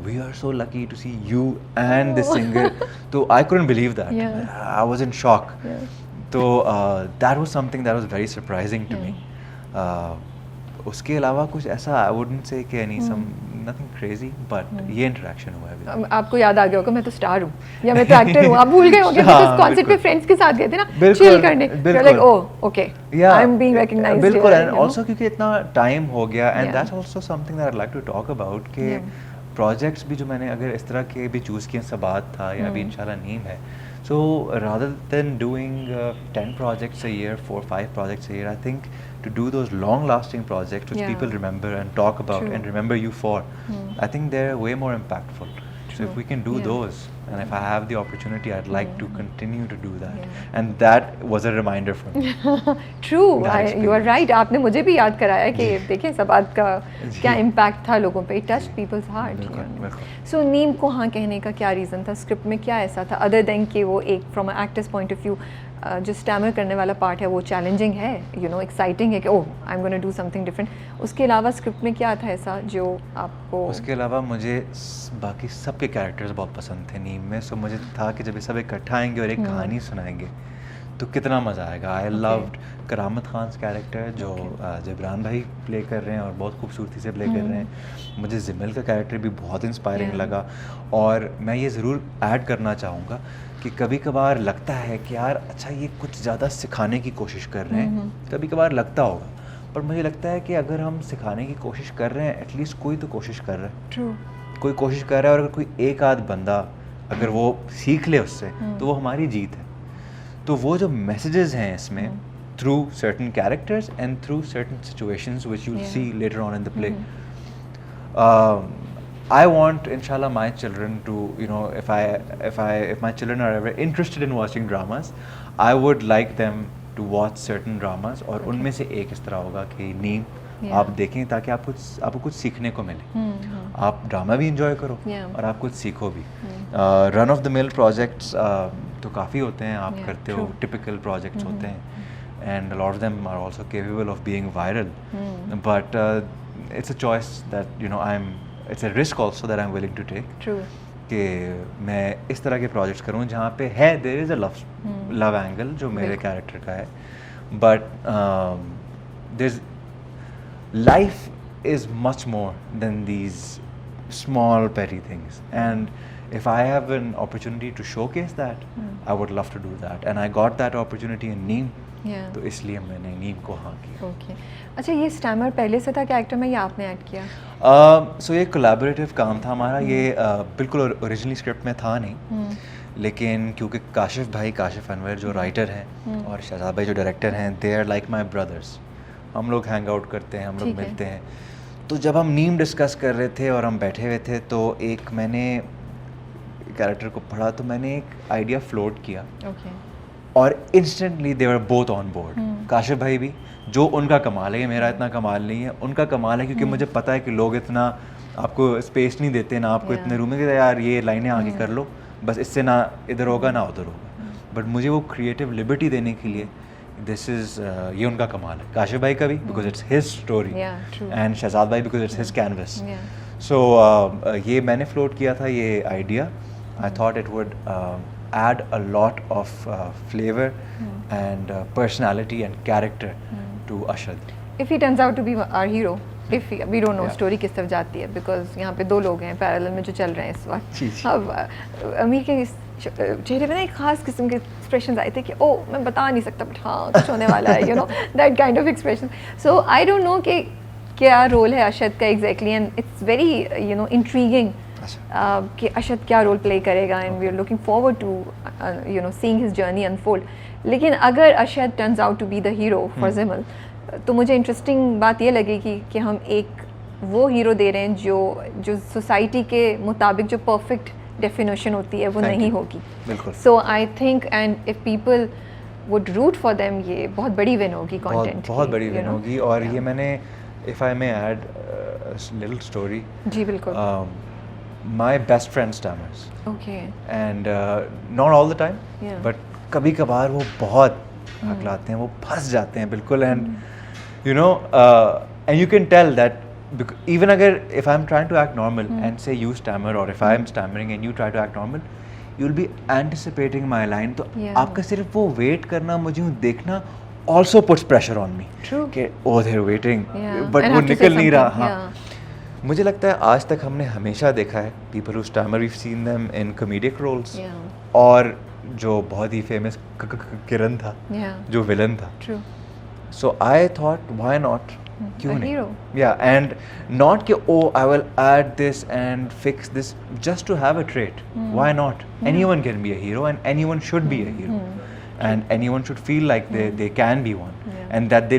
we are so lucky to see you and this singer. So I couldn't believe that. I was in shock. So that was something that was very surprising to me. उसके अलावा कुछ ऐसा I wouldn't say कि nothing crazy, but ये इंटरेक्शन हुआ है अभी. आपको याद आ गया होगा मैं तो स्टार हूँ या मैं तो एक्टर हूँ, आप भूल गए होंगे बिकॉज़ कॉन्सर्ट पे फ्रेंड्स के साथ गए थे ना चिल करने. Like oh okay I am being recognised. बिल्कुल. एंड आल्सो क्योंकि इतना टाइम हो गया, and that's also something that I like to talk about कि प्रोजेक्ट्स भी जो मैंने अगर इस तरह के भी चूज़ किए, सबात था या अभी इंशाल्लाह नीम है. So rather than doing 10 projects a year, 4-5 projects a year, I think to do those long-lasting projects which people remember and talk about and remember you for, I think they're way more impactful. So if we can do those, and if I have the opportunity, I'd like to continue to do that. And that was a reminder for me. True, you are right. आपने मुझे भी याद कराया कि देखिए सबात का क्या इम्पैक्ट था लोगों पे. It touched people's heart. So नीम को हाँ कहने का क्या रीज़न था? स्क्रिप्ट में क्या ऐसा था अदर देन कि वो एक from a actors point of view जो स्टैमर करने वाला पार्ट है वो चैलेंजिंग है, एक्साइटिंग है कि oh I am gonna do something different. उसके अलावा स्क्रिप्ट में क्या था ऐसा जो आपको? उसके अलावा मुझे बाकी सबके कैरेक्टर्स बहुत पसंद थे नीम में. सो मुझे था कि जब ये सब इकट्ठा आएंगे और एक कहानी सुनाएंगे, तो कितना मज़ा आएगा. आई लव्ड करामत खान कैरेक्टर जो जबरान भाई प्ले कर रहे हैं और बहुत खूबसूरती से प्ले कर रहे हैं. मुझे जिमिल का कैरेक्टर भी बहुत इंस्पायरिंग लगा. और मैं ये ज़रूर ऐड करना चाहूँगा कि कभी कभार लगता है कि यार अच्छा ये कुछ ज़्यादा सिखाने की कोशिश कर रहे हैं. कभी कभार लगता होगा, पर मुझे लगता है कि अगर हम सिखाने की कोशिश कर रहे हैं, एटलीस्ट कोई तो कोशिश कर रहा है. ट्रू. कोई कोशिश कर रहा है, और अगर कोई एक आध बंदा अगर वो सीख ले उससे, तो वो हमारी जीत है. तो वो जो मैसेजेस हैं इसमें, through certain characters and through certain situations which you see later on in the play, I want, inshallah, my children to, you know, if my children are ever interested in watching dramas, I would like them to watch certain dramas. और उनमें से एक इस तरह होगा कि नीम आप देखें, ताकि आपको कुछ सीखने को मिले. आप ड्रामा भी इंजॉय करो और आप कुछ सीखो भी. Run of the mill projects तो काफ़ी होते हैं, आप करते हो, टिपिकल प्रोजेक्ट्स होते हैं, and a lot of them are also capable of being viral. But it's a choice that, you know, it's a risk also that I'm willing to take. True. कि मैं इस तरह के प्रोजेक्ट्स करूँ जहाँ पे है there is a love angle जो मेरे कैरेक्टर का है, but there's life is much more than these small petty things, and if I have an opportunity to showcase that, I would love to do that, and I got that opportunity in Neem. तो इसलिए मैंने नीम को हाँ किया. ओके. अच्छा, ये स्टैमर पहले से था कैरेक्टर में या आपने ऐड किया? सो ये कोलैबोरेटिव काम था हमारा. ये बिल्कुल ओरिजिनली स्क्रिप्ट में था नहीं, लेकिन क्योंकि काशिफ अनवर जो राइटर हैं और शहजाद भाई जो डायरेक्टर हैं, they are like my brothers. हम लोग हैंग आउट करते हैं, हम लोग मिलते हैं. तो जब हम नीम डिस्कस कर रहे थे और हम बैठे हुए थे, तो एक मैंने कैरेक्टर को पढ़ा, तो मैंने एक आइडिया फ्लोट किया. और instantly they were both on board. Kashif भाई भी, जो उनका कमाल है, ये मेरा इतना कमाल नहीं है, उनका कमाल है, क्योंकि मुझे पता है कि लोग इतना आपको स्पेस नहीं देते ना, आपको इतने रूम में कि यार ये लाइनें आगे कर लो, बस इससे ना इधर होगा ना उधर होगा. बट मुझे वो क्रिएटिव लिबर्टी देने के लिए ये उनका कमाल है. काशिफ भाई का भी, because it's his story, and Shahzad भाई because it's his canvas. So ये मैंने फ्लोट किया था ये idea. I thought it would add a lot of flavor and personality and character to Ashad. If he turns out to be our hero, if we don't know story किस तरफ जाती है, because यहाँ पे दो लोग हैं पैरेलल में जो चल रहे हैं इस वक्त. अब अमीर के चेहरे पे ना एक खास किस्म के एक्सप्रेशंस आए थे कि ओ मैं बता नहीं सकता, बट हाँ कुछ होने वाला है, you know, that kind of expression. So I don't know कि क्या रोल है अशद का exactly, and it's very you know intriguing कि अशद क्या रोल प्ले करेगा, and we are looking forward to you know seeing his journey unfold. लेकिन अगर Ashad turns out to be the hero for जिमल, तो मुझे इंटरेस्टिंग बात ये लगेगी कि हम एक वो हीरो दे रहे हैं जो सोसाइटी के मुताबिक जो परफेक्ट डेफिनेशन होती है वो नहीं होगी. So I think and if people would root for them, ये बहुत बड़ी विन होगी कंटेंट, बहुत बड़ी विन होगी. और ये मैंने, if I may add little story. जी बिल्कुल. My best friend stammers. Okay. And not all the time, but कभी कभार वो बहुत हकलाते हैं, वो फंस जाते हैं बिल्कुल. And you know, and you can tell that even अगर if I'm trying to act normal and say you stammer, or if I'm stammering and you try to act normal, you'll be anticipating my line. तो आपका सिर्फ वो वेट करना, मुझे देखना also puts pressure on me. True. कि oh they're waiting, but वो निकल नहीं रहा. हाँ. मुझे लगता है आज तक हमने हमेशा देखा है people who stammer, we seen them in comedic roles, और जो बहुत ही फेमस किरण था जो विलन था. So I thought why not, क्यों नहीं. या एंड नॉट कि oh I will add this and fix this just to have a trait. Why not? Anyone can be a hero and anyone should be a hero, and anyone should feel like they can be one, and that they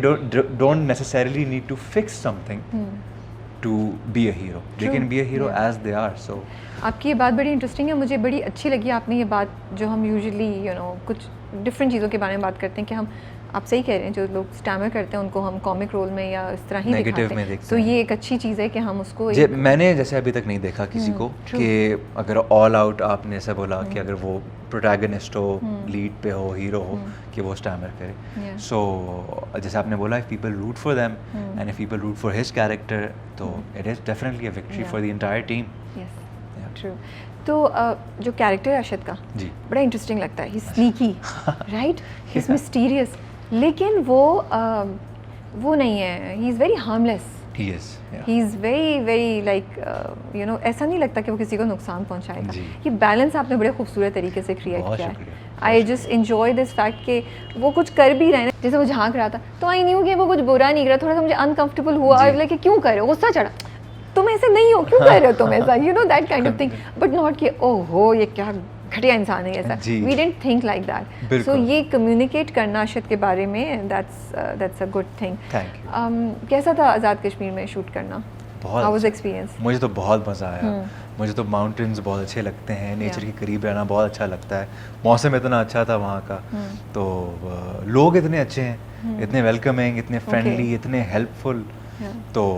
don't necessarily need to fix something to be a hero. They can be a hero as they are. So आपकी ये बात बड़ी इंटरेस्टिंग है, मुझे बड़ी अच्छी लगी आपने ये बात, जो हम यूजुअली यू नो कुछ डिफरेंट चीज़ों के बारे में बात करते हैं कि हम, आप सही कह रहे हैं, जो लोग स्टैमर करते हैं उनको हम कॉमिक रोल में या इस तरह ही दिखाते हैं. तो ये एक अच्छी चीज़ है कि हम उसको मैंने जैसे अभी तक नहीं देखा किसी को कि अगर ऑल आउट आपने ऐसा बोला कि अगर वो प्रोटैगनिस्ट हो, लीड पे हो, हीरो हो, कि वो स्टैमर करे. सो जैसे आपने बोला, if people root for them and if people root for his character, तो it is definitely a victory for the entire team. True. तो जो कैरेक्टर है अरशद का जी बड़ा इंटरेस्टिंग लगता है, he sneaky right, he is mysterious, लेकिन वो नहीं है, he is very harmless, he is, yeah. He is very very like you know, ऐसा नहीं लगता कि वो किसी को नुकसान पहुंचाएगा। जी। ये बैलेंस आपने बड़े खूबसूरत तरीके से क्रिएट बहुत किया है। शुक्रिया, I just enjoy this fact कि वो कुछ कर भी रहे हैं, जैसे वो झांक रहा था तो आई न्यू कि वो कुछ बुरा नहीं कर रहा, थोड़ा सा मुझे अनकंफर्टेबल हुआ, जी। और लाइक क्यों कर रहे हो, गुस्सा चढ़ा, तुम ऐसे नहीं हो, क्यों कर रहे हो तुम ऐसा, you know that kind of thing, but not कि ओहो ये क्या घटिया इंसान है ऐसा, जी। We didn't think like that. So बिल्कुल। ये कम्युनिकेट करना अरशद के बारे में, that's a good thing. Thank you. कैसा था आज़ाद कश्मीर में शूट करना? बहुत हाउ वाज अच्छा। एक्सपीरियंस? मुझे तो बहुत मज़ा आया। मुझे तो माउंटेन्स बहुत अच्छे लगते हैं, नेचर Yeah. के करीब रहना बहुत अच्छा लगता है, मौसम इतना अच्छा था वहाँ का, तो लोग इतने अच्छे हैं, इतने वेलकमिंग, इतने फ्रेंडली, इतने हेल्पफुल, तो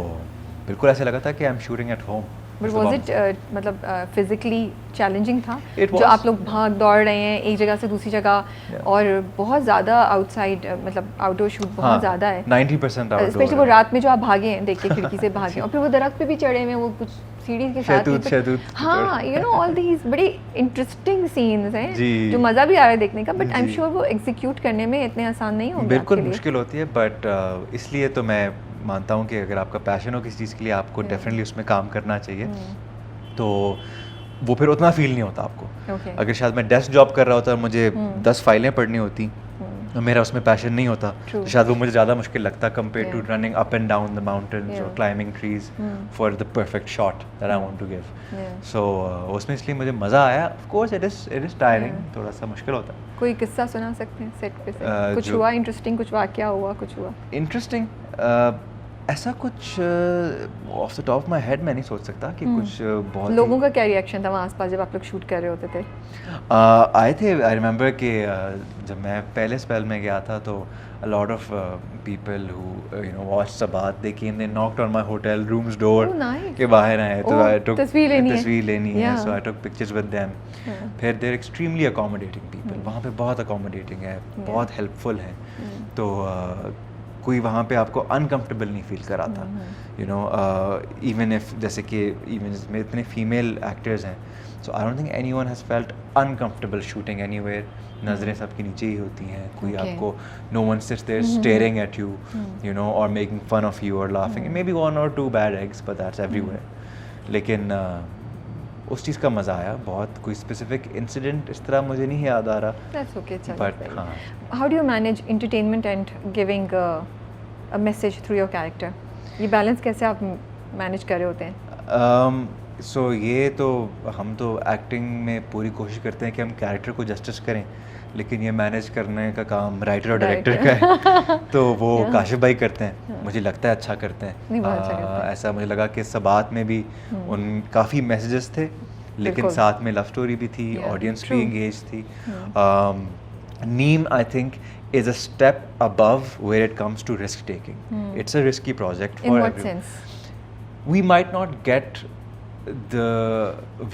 बिल्कुल ऐसा लगा था कि I am shooting at home. But was it मतलब फिजिकली चैलेंजिंग था It जो was. आप लोग भाग दौड़ रहे हैं एक जगह से दूसरी जगह, Yeah. और बहुत ज़्यादा आउटसाइड मतलब आउटडोर शूट बहुत ज़्यादा है, 90% outdoor स्पेशली वो है। रात में जो आप भागे हैं देख के खिड़की से भागे, और फिर वो दरख्त पे भी चढ़े हुए हैं, वो कुछ सीढ़ी के साथ ही शहतूत तो- हाँ यू नो ऑल दीज बड़ी इंटरेस्टिंग सीन्स हैं जी। जो मज़ा भी आ रहा है देखने का, बट आई एम जी। श्योर वो एग्जीक्यूट करने में इतने आसान नहीं होंगे बिल्कुल आपके लिए। मुश्किल होती है, बट इसलिए तो मैं मानता हूँ कि अगर आपका पैशन हो किसी चीज़ के लिए, आपको डेफिनेटली उसमें काम करना चाहिए, तो वो फिर उतना फील नहीं होता आपको। ओके अगर शायद मैं डेस्क जॉब कर रहा होता और मुझे 10 फाइलें पढ़नी होती और मेरा उसमें पैशन नहीं होता, True. तो शायद वो मुझे ज़्यादा मुश्किल लगता compare to Yeah. Running up and down the mountains और Yeah. Climbing trees for the perfect shot that I want to give. Yeah. So उसमें इसलिए मुझे मज़ा आया। Of course it is tiring, थोड़ा सा मुश्किल होता है। कोई किस्सा सुना सकते हैं सेट पे से? कुछ जो- हुआ इंटरेस्टिंग, कुछ वाकया हुआ, कुछ हुआ? इंटरेस्टिंग ऐसा कुछ of the top of my head मैं नहीं सोच सकता कि कुछ बहुत लोगों का क्या रिएक्शन था वहाँ आसपास जब आप लोग शूट कर रहे होते थे? आए थे। आई रिमेंबर कि जब मैं पहले स्पेल में गया था तो a lot of people who watched Sabat, they came, they knocked on my hotel room's door Oh, nice. के बाहर आए, तो Oh, I took तस्वीर लेनी है। तस्वीर लेनी है, Yeah. so I took pictures with them. Yeah. फिर they're extremely accommodating people, वहाँ पे बहुत accommodating है, बहुत helpful है, तो कोई वहाँ पे आपको uncomfortable नहीं फील कराता, even if जैसे कि even इसमें इतने female actors हैं, so I don't think anyone has felt uncomfortable shooting anywhere. नज़रें सबकी नीचे ही होती हैं, कोई Okay. आपको no one sits there staring at you, or making fun of you or laughing. Maybe one or two bad eggs, but that's everywhere. लेकिन उस चीज़ का मज़ा आया बहुत। कोई स्पेसिफिक इंसिडेंट इस तरह मुझे नहीं याद आ रहा, That's okay, चलो बट सही। हाँ How do you manage entertainment and giving a message through your character? ये बैलेंस कैसे आप मैनेज कर रहे होते हैं? सो ये तो हम तो एक्टिंग में पूरी कोशिश करते हैं कि हम कैरेक्टर को जस्टिस करें, लेकिन ये मैनेज करने का काम राइटर और डायरेक्टर का है, तो वो काशिफ भाई करते हैं। मुझे लगता है अच्छा करते नहीं, बहुत अच्छा करते हैं। ऐसा मुझे लगा कि सबात में भी उन काफ़ी मैसेजेस थे, लेकिन बिल्कुल। साथ में लव स्टोरी भी थी, Yeah, ऑडियंस भी true. एंगेज थी। नीम I think is a step above where it comes to risk taking. It's a risky project for In what everyone. sense? We might not get the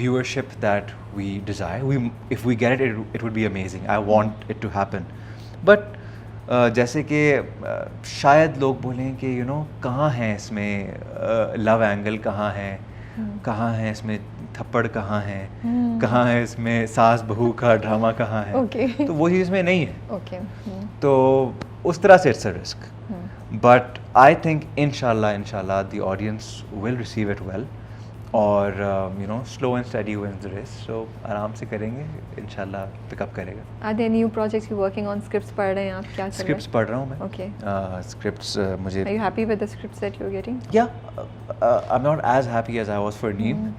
viewership that we desire. If we get it, it would be amazing. I want it to happen. But जैसे कि शायद लोग बोलें कि कहाँ है इसमें लव एंगल, कहाँ है इसमें थप्पड़, कहाँ है इसमें सास बहू का ड्रामा कहाँ है, Okay. तो वो चीज़ इसमें नहीं है। Okay. तो उस तरह से it's a risk, but I think इंशाल्लाह the audience will receive it well, और slow and steady wins the race, so आराम से करेंगे, इंशाल्लाह पिकअप करेगा। Are there new projects you working on? Scripts पढ़ रहे हैं आप, क्या चल रहा है? स्क्रिप्ट्स पढ़ रहा हूँ मैं। Okay. स्क्रिप्ट्स मुझे Are you happy with the scripts that you're getting? I am not as happy as I was for नीम,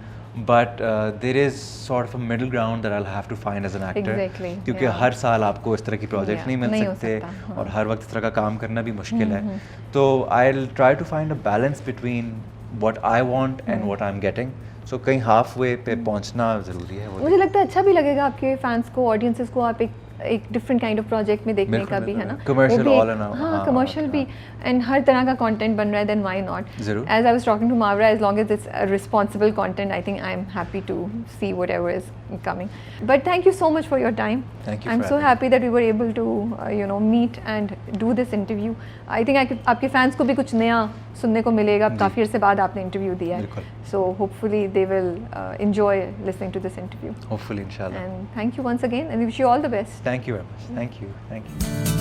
but there is sort of a middle ground that I'll have to find as an actor. Exactly, क्योंकि yeah. हर साल आपको इस तरह की प्रोजेक्ट Yeah, नहीं मिल नहीं हो सकते, सकता, हाँ. और हर वक्त इस तरह का काम करना भी मुश्किल है, तो I'll try to find a balance between what I want and what I'm getting. So कहीं हाफ वे पे पहुंचना ज़रूरी है। मुझे लगता है अच्छा भी लगेगा आपके फैंस को, ऑडियंसेस को, आप एक डिफरेंट काइंड ऑफ प्रोजेक्ट में देखने बिल्कुल, का भी है ना, बिल्कुल। Commercial वो भी all in all, हाँ हाँ, कमर्शियल भी, एंड हर तरह का कंटेंट बन रहा है, देन व्हाई नॉट। ज़रूर। As I was talking to Mawra, as long as it's responsible content, I think I am happy to see whatever is coming. But thank you so much for your time. Thank you I am for so having me. Happy that we were able to meet and do this interview. I think आपके फैंस को भी कुछ नया सुनने को मिलेगा, काफ़ी अर्से बाद आपने इंटरव्यू दिया है, बिल्कुल। So hopefully they will enjoy listening to this interview. Hopefully, inshallah. And thank you once again, and we wish you all the best. Thank you very much. Thank you. Thank you.